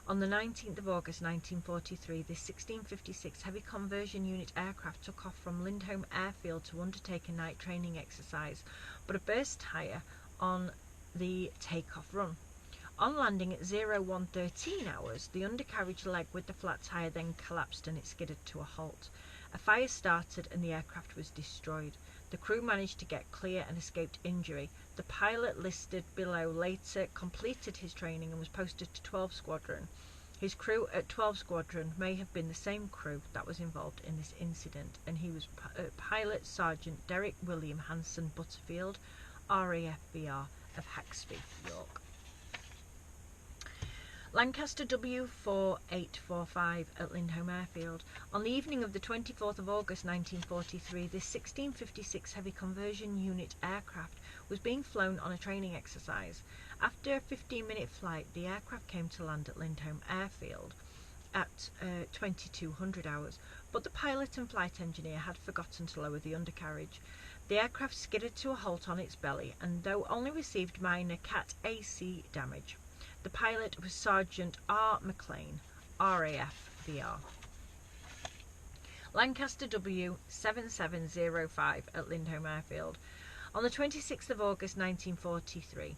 On the 19th of August 1943, this 1656 Heavy Conversion Unit aircraft took off from Lindholme Airfield to undertake a night training exercise, but a burst tyre on the takeoff run. On landing at 01:13 hours, the undercarriage leg with the flat tyre then collapsed and it skidded to a halt. A fire started and the aircraft was destroyed. The crew managed to get clear and escaped injury. The pilot listed below later completed his training and was posted to 12 Squadron. His crew at 12 Squadron may have been the same crew that was involved in this incident, and he was Pilot Sergeant Derek William Hanson Butterfield, RAF VR of Haxby, York. Lancaster W4845 at Lindholme Airfield. On the evening of the 24th of August 1943, this 1656 heavy conversion unit aircraft was being flown on a training exercise. After a 15-minute flight, the aircraft came to land at Lindholme Airfield at 2200 hours, but the pilot and flight engineer had forgotten to lower the undercarriage. The aircraft skidded to a halt on its belly, and though only received minor Cat AC damage. The pilot was Sergeant R. McLean, RAF VR. Lancaster W7705 at Lindholme Airfield. On the 26th of August 1943,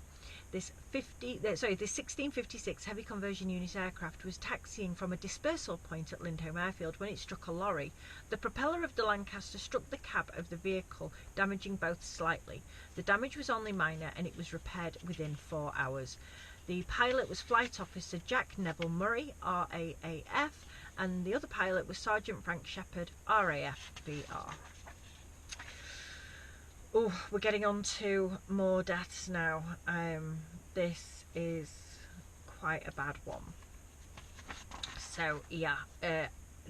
this 1656 heavy conversion unit aircraft was taxiing from a dispersal point at Lindholme Airfield when it struck a lorry. The propeller of the Lancaster struck the cab of the vehicle, damaging both slightly. The damage was only minor and it was repaired within 4 hours. The pilot was Flight Officer Jack Neville Murray, RAAF, and the other pilot was Sergeant Frank Shepherd, RAF VR. Oh, we're getting on to more deaths now. This is quite a bad one. So, yeah,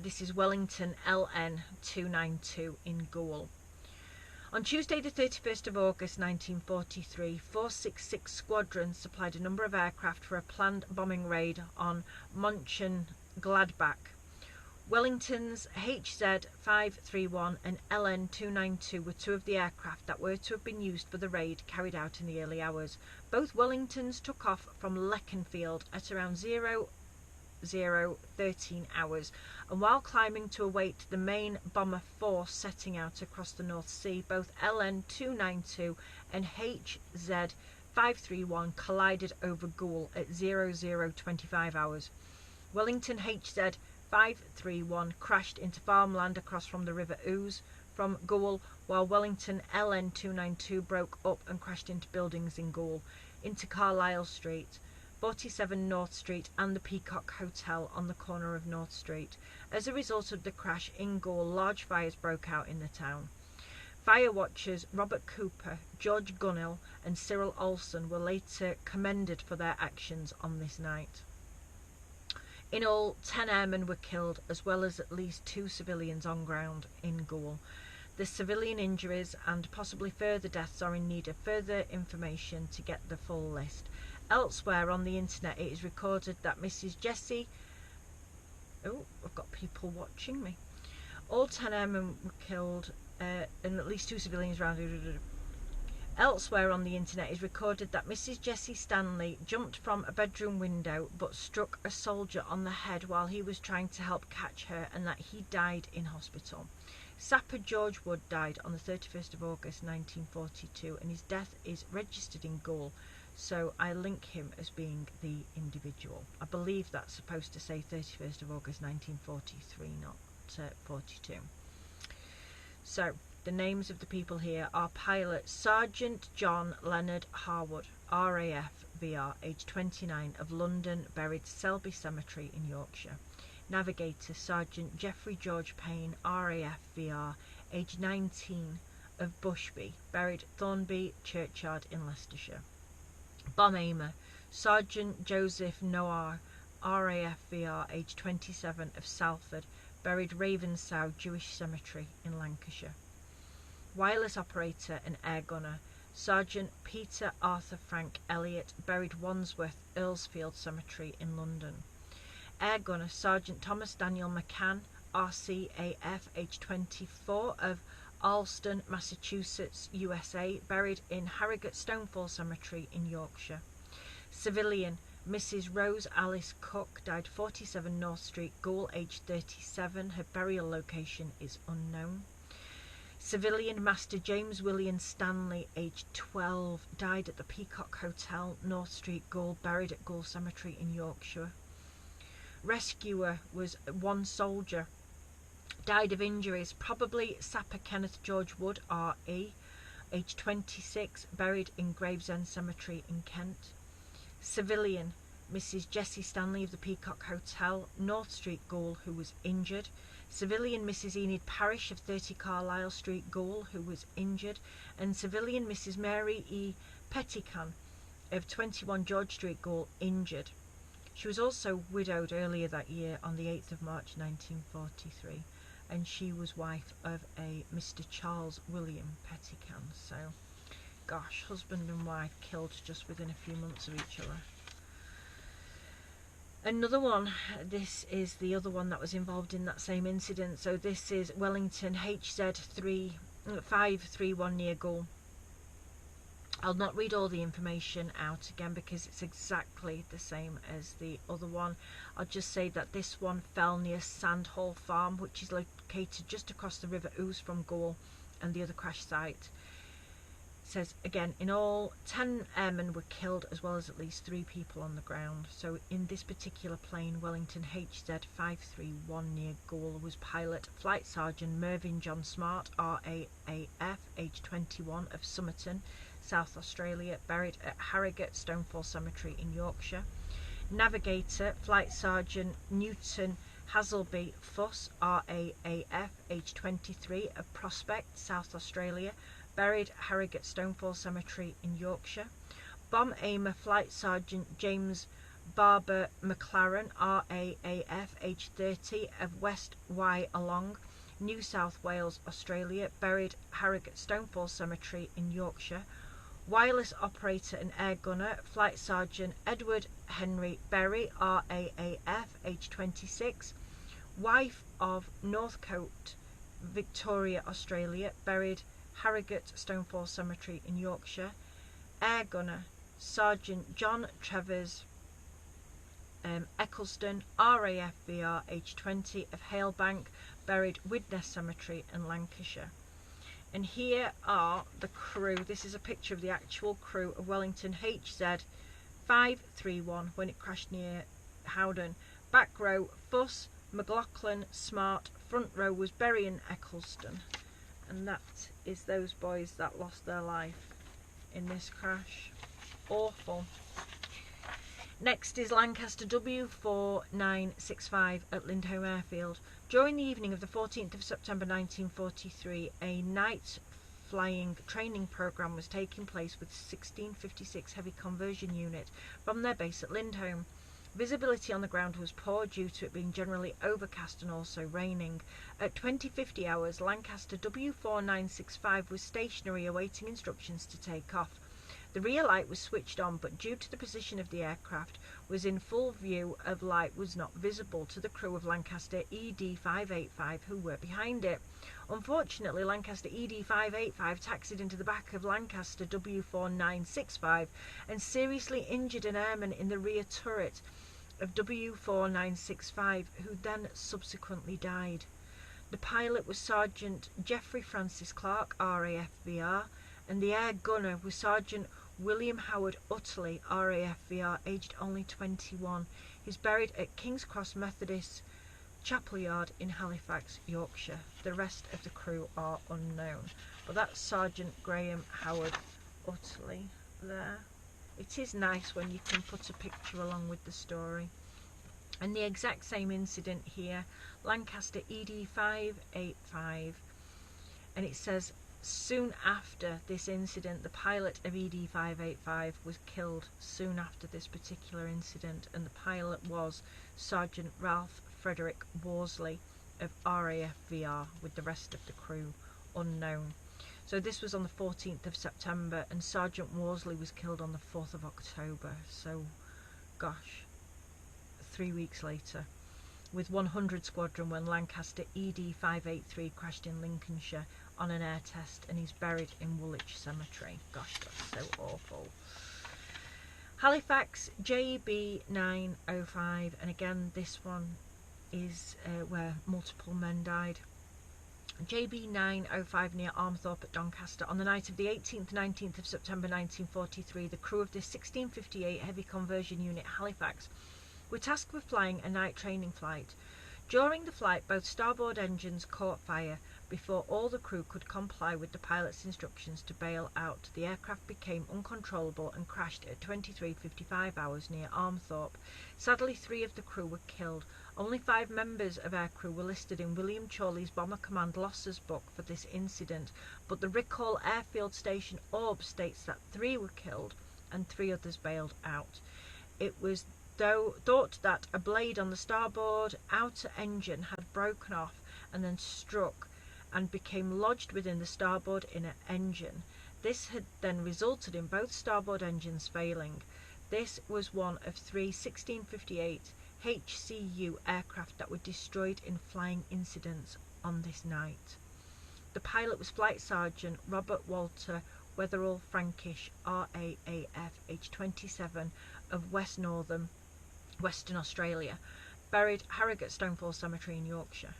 this is Wellington LN292 in Goole. On Tuesday the 31st of August 1943, 466 Squadron supplied a number of aircraft for a planned bombing raid on Mönchengladbach. Wellington's HZ-531 and LN-292 were two of the aircraft that were to have been used for the raid carried out in the early hours. Both Wellingtons took off from Leconfield at around 00:13 hours, and while climbing to await the main bomber force setting out across the North Sea, both LN-292 and HZ-531 collided over Goole at 00:25 hours. Wellington HZ-531 crashed into farmland across from the River Ouse from Goole, while Wellington LN-292 broke up and crashed into buildings in Goole, into Carlisle Street, 47 North Street and the Peacock Hotel on the corner of North Street. As a result of the crash in Goole, large fires broke out in the town. Fire watchers Robert Cooper, George Gunnell and Cyril Olsen were later commended for their actions on this night. In all, 10 airmen were killed, as well as at least 2 civilians on ground in Goole. The civilian injuries and possibly further deaths are in need of further information to get the full list. Elsewhere on the internet it is recorded that Mrs. Jessie... Oh, I've got people watching me. All 10 airmen were killed and at least 2 civilians around. Elsewhere on the internet is recorded that Mrs. Jessie Stanley jumped from a bedroom window but struck a soldier on the head while he was trying to help catch her, and that he died in hospital. Sapper George Wood died on the 31st of August 1942, and his death is registered in Goole, so I link him as being the individual. I believe that's supposed to say 31st of August 1943, not 42. So, the names of the people here are pilot Sergeant John Leonard Harwood, RAF VR, age 29, of London, buried Selby Cemetery in Yorkshire. Navigator Sergeant Geoffrey George Payne, RAF VR, age 19, of Bushby, buried Thornby Churchyard in Leicestershire. Bomb aimer Sergeant Joseph Noir, RAF VR, age 27, of Salford, buried Ravensow Jewish Cemetery in Lancashire. Wireless operator and air gunner Sergeant Peter Arthur Frank Elliott, buried Wandsworth Earlsfield Cemetery in London. Air gunner Sergeant Thomas Daniel McCann, RCAF, age 24, of Alston, Massachusetts, USA, buried in Harrogate Stonefall Cemetery in Yorkshire. Civilian Mrs. Rose Alice Cook, died 47 North Street, Goole, age 37. Her burial location is unknown. Civilian Master James William Stanley, aged 12, died at the Peacock Hotel, North Street, Goole, buried at Goole Cemetery in Yorkshire. Rescuer was one soldier, died of injuries, probably Sapper Kenneth George Wood, RE, aged 26, buried in Gravesend Cemetery in Kent. Civilian Mrs. Jessie Stanley of the Peacock Hotel, North Street, Goole, who was injured. Civilian Mrs. Enid Parrish of 30 Carlisle Street, Goole, who was injured. And civilian Mrs. Mary E. Pettican of 21 George Street, Goole, injured. She was also widowed earlier that year on the 8th of March 1943, and she was wife of a Mr. Charles William Pettican. So, gosh, husband and wife killed just within a few months of each other. Another one, this is the other one that was involved in that same incident. So this is Wellington HZ531 near Goole. I'll not read all the information out again because it's exactly the same as the other one. I'll just say that this one fell near Sandhall Farm, which is located just across the River Ouse from Goole, and the other crash site. It says again, in all 10 airmen were killed, as well as at least 3 people on the ground. So in this particular plane, Wellington HZ531 near Goole, was pilot Flight Sergeant Mervyn John Smart, RAAF, age 21, of Somerton, South Australia, buried at Harrogate Stonefall Cemetery in Yorkshire. Navigator Flight Sergeant Newton Hazelby Fuss, RAAF, age 23, of Prospect, South Australia, buried at Harrogate Stonefall Cemetery in Yorkshire. Bomb aimer Flight Sergeant James Barber McLaren, RAAF, age 30, of West Wyalong, New South Wales, Australia, buried at Harrogate Stonefall Cemetery in Yorkshire. Wireless operator and air gunner Flight Sergeant Edward Henry Berry, RAAF, age 26, wife of Northcote, Victoria, Australia, buried Harrogate Stonefall Cemetery in Yorkshire. Air gunner Sergeant John Trevors Eccleston, RAF VR, age 20, of Halebank, buried Widnes Cemetery in Lancashire. And here are the crew. This is a picture of the actual crew of Wellington HZ531 when it crashed near Howden. Back row, Fuss, McLaughlin, Smart. Front row was Berry and Eccleston. And that is those boys that lost their life in this crash. Awful. Next is Lancaster W4965 at Lindholme Airfield. During the evening of the 14th of September 1943, a night flying training program was taking place with 1656 Heavy Conversion Unit from their base at Lindholme. Visibility on the ground was poor due to it being generally overcast and also raining. At 20:50 hours, Lancaster W4965 was stationary awaiting instructions to take off. The rear light was switched on, but due to the position of the aircraft was in full view of light was not visible to the crew of Lancaster ED585 who were behind it. Unfortunately, Lancaster ED585 taxied into the back of Lancaster W4965 and seriously injured an airman in the rear turret of W4965, who then subsequently died. The pilot was Sergeant Geoffrey Francis Clark, RAF VR, and the air gunner was Sergeant William Howard Utterly, RAF VR, aged only 21. He's buried at King's Cross Methodist Chapel Yard in Halifax, Yorkshire. The rest of the crew are unknown. But that's Sergeant Graham Howard Utterly there. It is nice when you can put a picture along with the story. And the exact same incident here, Lancaster ED585, and it says, soon after this incident, the pilot of ED585 was killed soon after this particular incident, and the pilot was Sergeant Ralph Frederick Worsley of RAF VR, with the rest of the crew unknown. So this was on the 14th of September, and Sergeant Worsley was killed on the 4th of October. So, gosh, 3 weeks later, with 100 Squadron, when Lancaster ED583 crashed in Lincolnshire on an air test, and he's buried in Woolwich Cemetery. Gosh, that's so awful. Halifax JB905, and again this one is where multiple men died. JB905 near Armthorpe at Doncaster. On the night of the 18th 19th of September 1943, the crew of this 1658 Heavy Conversion Unit Halifax were tasked with flying a night training flight. During the flight, both starboard engines caught fire. Before all the crew could comply with the pilot's instructions to bail out, the aircraft became uncontrollable and crashed at 23:55 hours near Armthorpe. Sadly, 3 of the crew were killed. Only 5 members of aircrew were listed in William Chorley's Bomber Command Losses book for this incident, but the Rickhall Airfield Station Orb states that 3 were killed and 3 others bailed out. It was thought that a blade on the starboard outer engine had broken off and then struck and became lodged within the starboard inner engine. This had then resulted in both starboard engines failing. This was one of 3 1658 HCU aircraft that were destroyed in flying incidents on this night. The pilot was Flight Sergeant Robert Walter Wetherall Frankish, RAAF, age 27, of Western Australia, buried Harrogate Stonefall Cemetery in Yorkshire.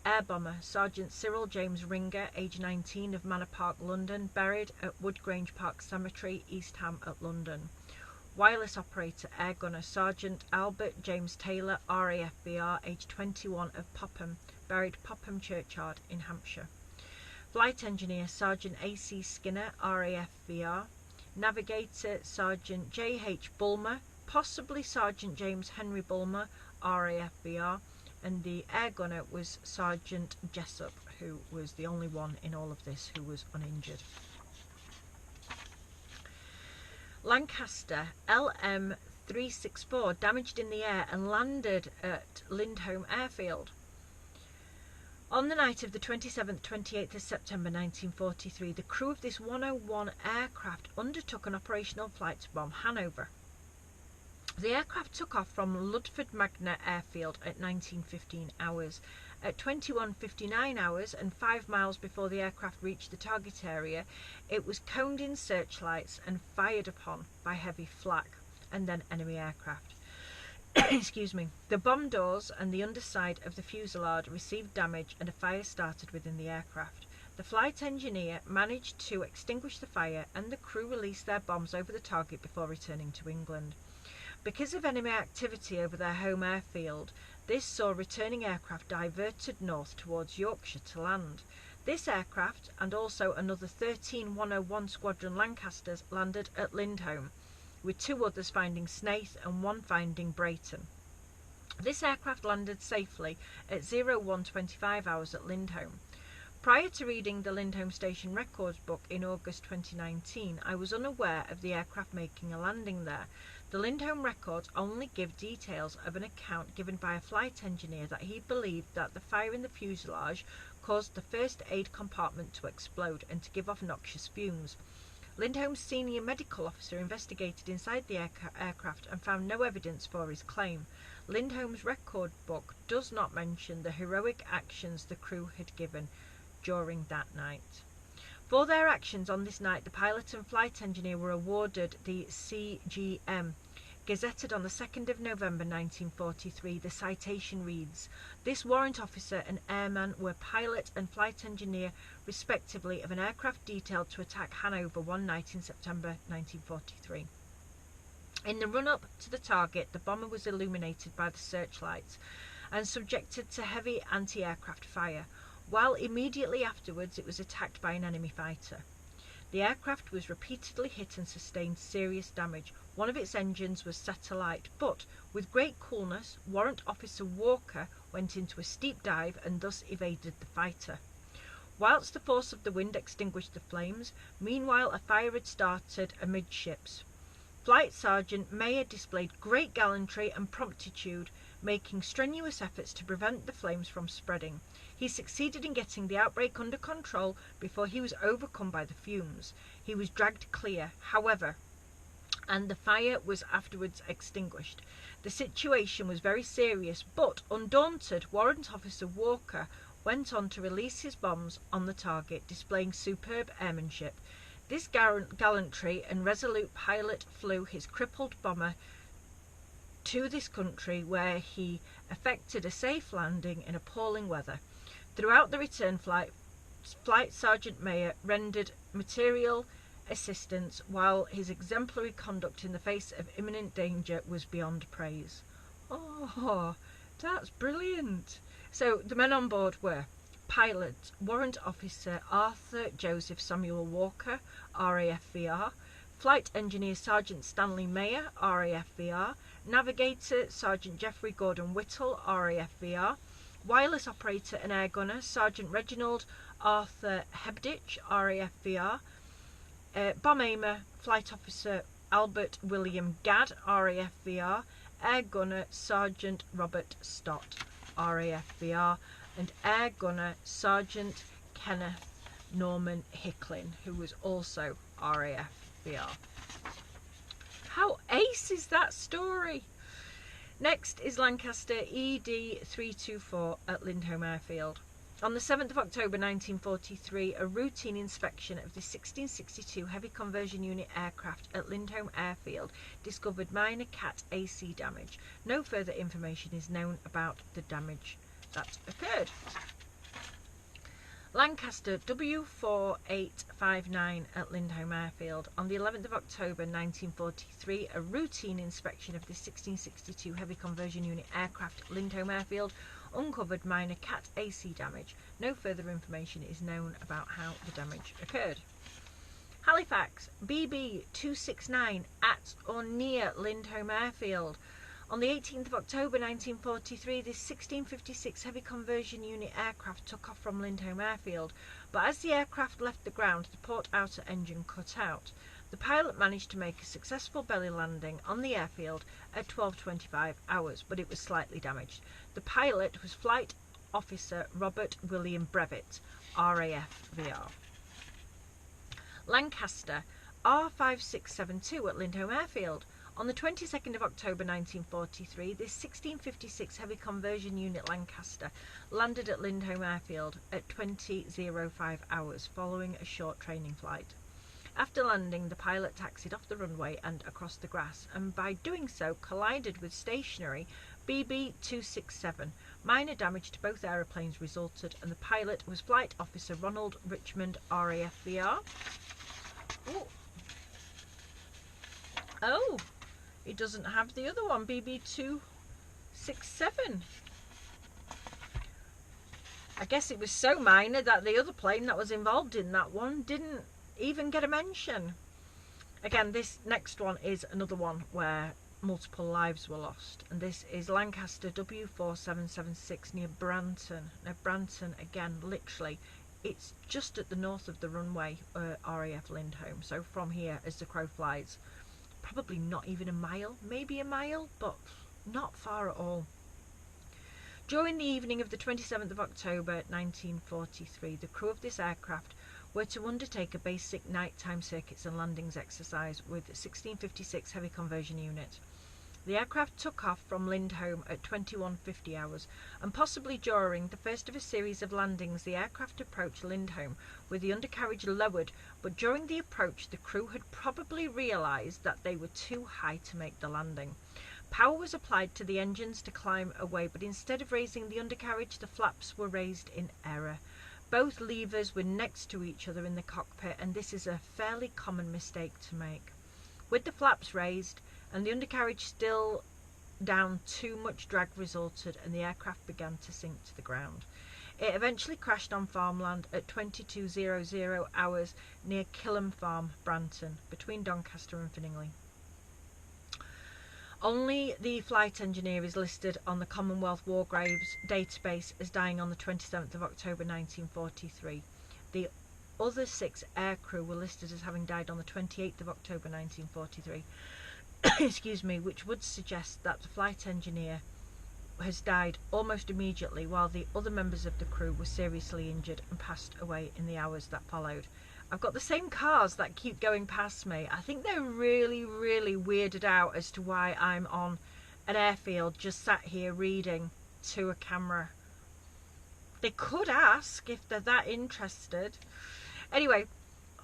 Air Bomber Sergeant Cyril James Ringer, age 19, of Manor Park, London, buried at Woodgrange Park Cemetery, East Ham at London. Wireless Operator Air Gunner Sergeant Albert James Taylor, RAFBR, age 21, of Popham, buried Popham Churchyard in Hampshire. Flight Engineer Sergeant A.C. Skinner, RAFBR. Navigator Sergeant J.H. Bulmer, possibly Sergeant James Henry Bulmer, RAFBR. And the air gunner was Sergeant Jessup, who was the only one in all of this who was uninjured. Lancaster LM-364 damaged in the air and landed at Lindholme Airfield. On the night of the 27th-28th of September 1943, the crew of this 101 aircraft undertook an operational flight to bomb Hanover. The aircraft took off from Ludford Magna Airfield at 19:15 hours. At 21:59 hours and 5 miles before the aircraft reached the target area, it was coned in searchlights and fired upon by heavy flak and then enemy aircraft. Excuse me. The bomb doors and the underside of the fuselage received damage and a fire started within the aircraft. The flight engineer managed to extinguish the fire and the crew released their bombs over the target before returning to England. Because of enemy activity over their home airfield, this saw returning aircraft diverted north towards Yorkshire to land. This aircraft and also another 13 101 Squadron Lancasters landed at Lindholme, with 2 others finding Snaith and 1 finding Brayton. This aircraft landed safely at 01:25 hours at Lindholme. Prior to reading the Lindholme Station Records book in August 2019, I was unaware of the aircraft making a landing there. The Lindholme records only give details of an account given by a flight engineer that he believed that the fire in the fuselage caused the first aid compartment to explode and to give off noxious fumes. Lindholme's senior medical officer investigated inside the aircraft and found no evidence for his claim. Lindholme's record book does not mention the heroic actions the crew had given during that night. For their actions on this night, the pilot and flight engineer were awarded the CGM. Gazetted on the 2nd of November 1943, the citation reads, "This warrant officer and airman were pilot and flight engineer, respectively, of an aircraft detailed to attack Hanover one night in September 1943. In the run-up to the target, the bomber was illuminated by the searchlights and subjected to heavy anti-aircraft fire, while immediately afterwards it was attacked by an enemy fighter. The aircraft was repeatedly hit and sustained serious damage. One of its engines was set alight, but with great coolness, Warrant Officer Walker went into a steep dive and thus evaded the fighter. Whilst the force of the wind extinguished the flames, meanwhile a fire had started amidships. Flight Sergeant Mayer displayed great gallantry and promptitude, making strenuous efforts to prevent the flames from spreading. He succeeded in getting the outbreak under control before he was overcome by the fumes. He was dragged clear, however, and the fire was afterwards extinguished. The situation was very serious, but undaunted, Warrant Officer Walker went on to release his bombs on the target, displaying superb airmanship. This gallantry and resolute pilot flew his crippled bomber to this country, where he effected a safe landing in appalling weather. Throughout the return flight, Flight Sergeant Mayer rendered material assistance, while his exemplary conduct in the face of imminent danger was beyond praise." Oh, that's brilliant. So the men on board were pilot Warrant Officer Arthur Joseph Samuel Walker, RAFVR, Flight Engineer Sergeant Stanley Mayer, RAFVR, Navigator Sergeant Geoffrey Gordon Whittle, RAFVR, Wireless Operator and Air Gunner Sergeant Reginald Arthur Hebditch, RAFVR, Bomb Aimer Flight Officer Albert William Gadd, RAFVR, Air Gunner Sergeant Robert Stott, RAFVR, and Air Gunner Sergeant Kenneth Norman Hicklin, who was also RAFVR. How ace is that story? Next is Lancaster ED324 at Lindholme Airfield. On the 7th of October 1943, a routine inspection of the 1662 Heavy Conversion Unit aircraft at Lindholme Airfield discovered minor CAT AC damage. No further information is known about the damage that occurred. Lancaster W4859 at Lindholme Airfield. On the 11th of October 1943, a routine inspection of the 1662 Heavy Conversion Unit aircraft at Lindholme Airfield uncovered minor CAT AC damage. No further information is known about how the damage occurred. Halifax BB269 at or near Lindholme Airfield. On the 18th of October 1943, this 1656 Heavy Conversion Unit aircraft took off from Lindholme Airfield, but as the aircraft left the ground, the port outer engine cut out. The pilot managed to make a successful belly landing on the airfield at 12:25 hours, but it was slightly damaged. The pilot was Flight Officer Robert William Brevitt, RAFVR. Lancaster R5672 at Lindholme Airfield. On the 22nd of October 1943, this 1656 Heavy Conversion Unit Lancaster landed at Lindholme Airfield at 20:05 hours following a short training flight. After landing, the pilot taxied off the runway and across the grass, and by doing so collided with stationary BB267. Minor damage to both aeroplanes resulted, and the pilot was Flight Officer Ronald Richmond, RAFVR. Oh, it doesn't have the other one, BB267. I guess it was so minor that the other plane that was involved in that one didn't even get a mention. Again, this next one is another one where multiple lives were lost, and this is Lancaster W4776 near Branton. Now Branton, again, literally, it's just at the north of the runway, RAF Lindholme, so from here as the crow flies, probably not even a mile, maybe a mile, but not far at all. During the evening of the 27th of October 1943, the crew of this aircraft were to undertake a basic nighttime circuits and landings exercise with 1656 Heavy Conversion Unit. The aircraft took off from Lindholme at 21:50 hours, and possibly during the first of a series of landings, the aircraft approached Lindholme with the undercarriage lowered, but during the approach the crew had probably realised that they were too high to make the landing. Power was applied to the engines to climb away, but instead of raising the undercarriage, the flaps were raised in error. Both levers were next to each other in the cockpit, and this is a fairly common mistake to make. With the flaps raised and the undercarriage still down, too much drag resulted, and the aircraft began to sink to the ground. It eventually crashed on farmland at 22:00 hours near Killam Farm, Branton, between Doncaster and Finningley. Only the flight engineer is listed on the Commonwealth War Graves database as dying on the 27th of October 1943. The other 6 aircrew were listed as having died on the 28th of October 1943. Excuse me, which would suggest that the flight engineer has died almost immediately, while the other members of the crew were seriously injured and passed away in the hours that followed. I've got the same cars that keep going past me. I think they're really, really weirded out as to why I'm on an airfield just sat here reading to a camera. They could ask if they're that interested. Anyway,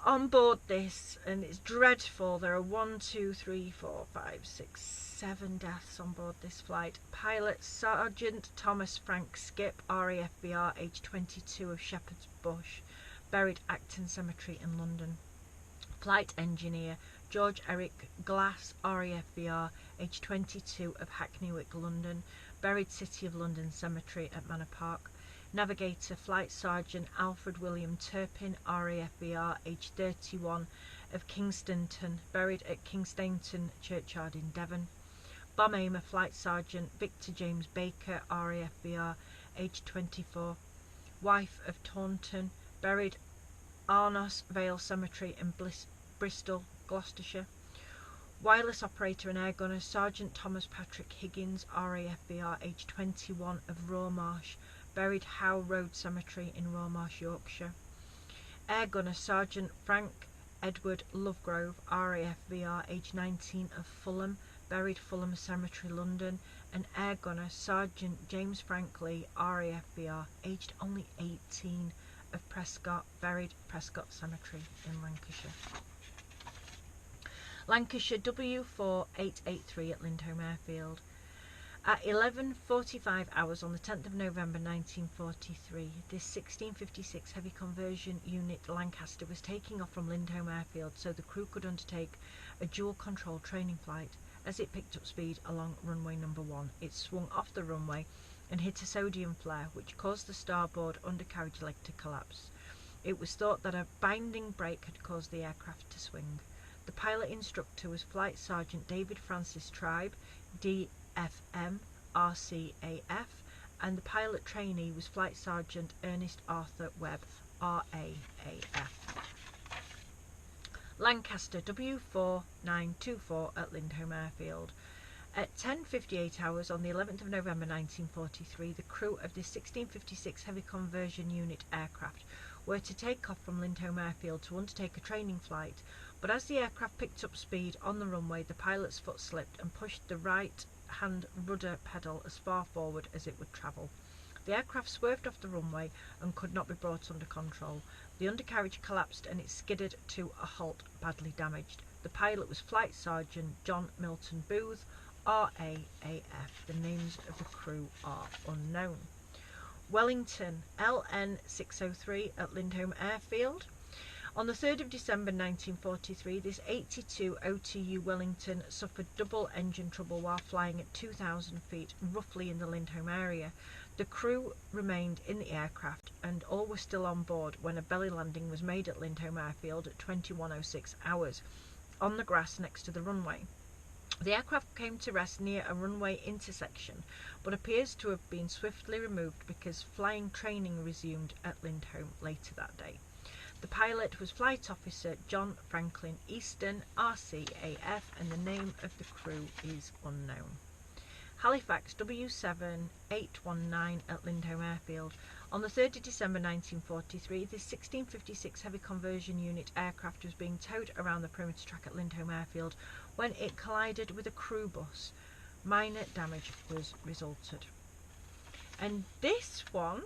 on board this, and it's dreadful, there are 7 deaths on board this flight. Pilot Sergeant Thomas Frank Skip, RAFVR, age 22, of Shepherd's Bush, buried Acton Cemetery in London. Flight engineer George Eric Glass, RAFVR, age 22, of Hackneywick, London, buried City of London Cemetery at Manor Park. Navigator Flight Sergeant Alfred William Turpin, RAFVR, age 31, of Kingstonton, buried at Kingstainton Churchyard in Devon. Bomb aimer Flight Sergeant Victor James Baker, RAFVR, age 24, wife of Taunton, buried Arnos Vale Cemetery in Bristol, Gloucestershire. Wireless operator and air gunner Sergeant Thomas Patrick Higgins, RAFBR, age 21, of Rawmarsh, buried Howe Road Cemetery in Rawmarsh, Yorkshire. Air gunner Sergeant Frank Edward Lovegrove, RAFBR, age 19, of Fulham, buried Fulham Cemetery, London. And air gunner Sergeant James Frank Lee, RAFBR, aged only 18, of Prescott, buried Prescott Cemetery in Lancashire. Lancashire W4883 at Lindholme Airfield. At 11:45 hours on the 10th of November 1943, this 1656 heavy conversion unit Lancaster was taking off from Lindholme Airfield so the crew could undertake a dual-control training flight. As it picked up speed along runway number 1, it swung off the runway and hit a sodium flare, which caused the starboard undercarriage leg to collapse. It was thought that a binding brake had caused the aircraft to swing. The pilot instructor was Flight Sergeant David Francis Tribe, DFM, RCAF, and the pilot trainee was Flight Sergeant Ernest Arthur Webb, RAAF. Lancaster W4924 at Lindholme Airfield. At 10:58 hours on the 11th of November 1943, the crew of this 1656 heavy conversion unit aircraft were to take off from Lindholme Airfield to undertake a training flight, but as the aircraft picked up speed on the runway, the pilot's foot slipped and pushed the right-hand rudder pedal as far forward as it would travel. The aircraft swerved off the runway and could not be brought under control. The undercarriage collapsed and it skidded to a halt, badly damaged. The pilot was Flight Sergeant John Milton Booth, RAAF. The names of the crew are unknown. Wellington LN603 at Lindholme Airfield. On the 3rd of December 1943, this 82 OTU Wellington suffered double engine trouble while flying at 2,000 feet, roughly in the Lindholme area. The crew remained in the aircraft and all were still on board when a belly landing was made at Lindholme Airfield at 21:06 hours on the grass next to the runway. The aircraft came to rest near a runway intersection, but appears to have been swiftly removed because flying training resumed at Lindholme later that day. The pilot was Flight Officer John Franklin Easton, RCAF, and the name of the crew is unknown. Halifax W7819 at Lindholme Airfield. On the 3rd of December 1943, this 1656 heavy conversion unit aircraft was being towed around the perimeter track at Lindholme Airfield when it collided with a crew bus. Minor damage was resulted. And this one,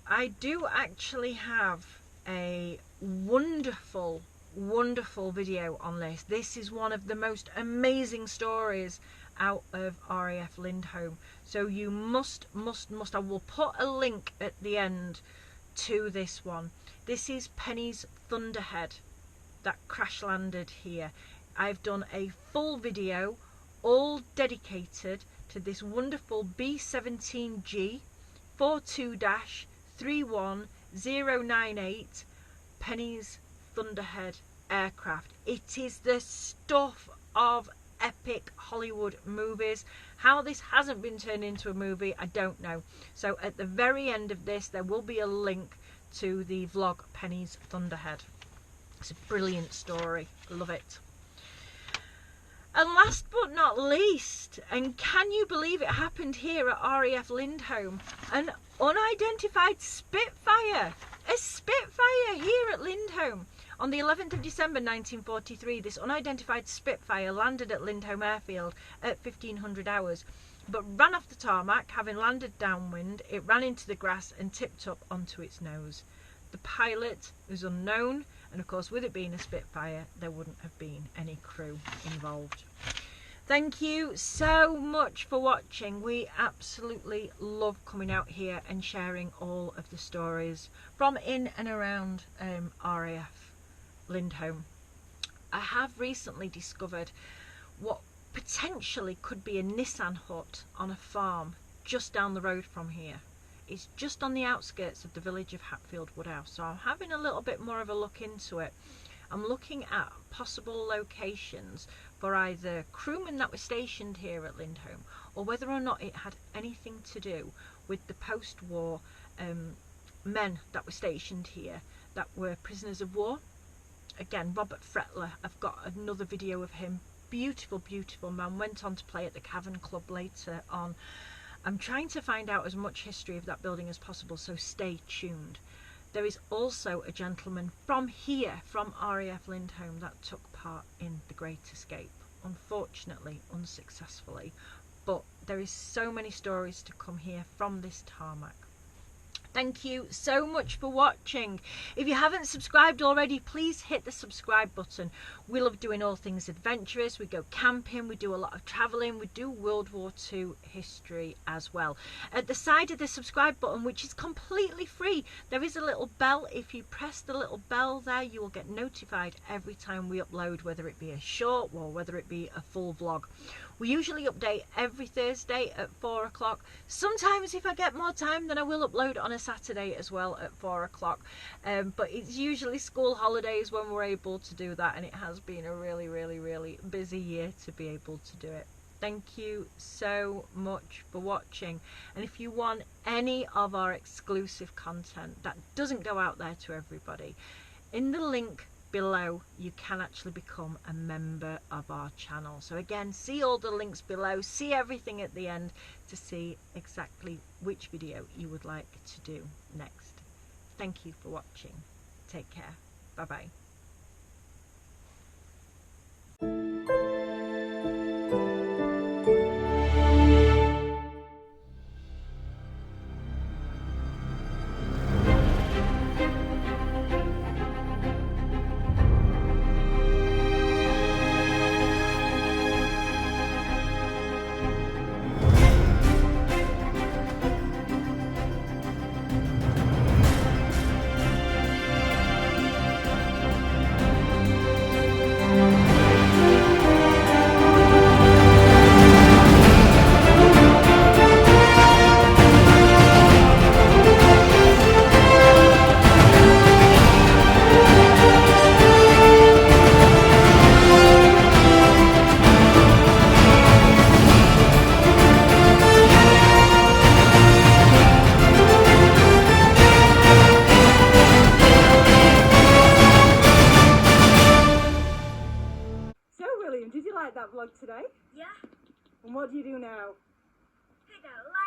I do actually have a wonderful video on this. This is one of the most amazing stories out of RAF Lindholme, so you must, I will put a link at the end to this one. This is Penny's Thunderhead that crash landed here. I've done a full video all dedicated to this wonderful B-17G 42-31098 Penny's Thunderhead aircraft. It is the stuff of epic Hollywood movies. How this hasn't been turned into a movie, I don't know. So at the very end of this, there will be a link to the vlog Penny's Thunderhead. It's a brilliant story. I love it. And last but not least, and can you believe it happened here at RAF Lindholme, an unidentified Spitfire. A Spitfire here at Lindholme. On the 11th of December 1943, this unidentified Spitfire landed at Lindholme Airfield at 1500 hours, but ran off the tarmac. Having landed downwind, it ran into the grass and tipped up onto its nose. The pilot was unknown, and of course with it being a Spitfire, there wouldn't have been any crew involved. Thank you so much for watching. We absolutely love coming out here and sharing all of the stories from in and around RAF Lindholme. I have recently discovered what potentially could be a Nissan hut on a farm just down the road from here. It's just on the outskirts of the village of Hatfield Woodhouse, so I'm having a little bit more of a look into it. I'm looking at possible locations for either crewmen that were stationed here at Lindholme, or whether or not it had anything to do with the post-war men that were stationed here that were prisoners of war. Again, Robert Fretler, I've got another video of him. Beautiful, beautiful man. Went on to play at the Cavern Club later on. I'm trying to find out as much history of that building as possible, so stay tuned. There is also a gentleman from here, from RAF Lindholme, that took part in the Great Escape. Unfortunately, unsuccessfully. But there is so many stories to come here from this tarmac. Thank you so much for watching. If you haven't subscribed already, please hit the subscribe button. We love doing all things adventurous. We go camping, we do a lot of travelling, we do World War II history as well. At the side of the subscribe button, which is completely free, there is a little bell. If you press the little bell there, you will get notified every time we upload, whether it be a short or whether it be a full vlog. We usually update every Thursday at 4 o'clock. Sometimes if I get more time, then I will upload on a Saturday as well at 4 o'clock. But it's usually school holidays when we're able to do that, and it has been a really, really, really busy year to be able to do it. Thank you so much for watching. And if you want any of our exclusive content that doesn't go out there to everybody, in the link below you can actually become a member of our channel. So again, see all the links below, see everything at the end to see exactly which video you would like to do next. Thank you for watching. Take care. Bye bye. Did you like that vlog today? Yeah. And what do you do now? Hit that like.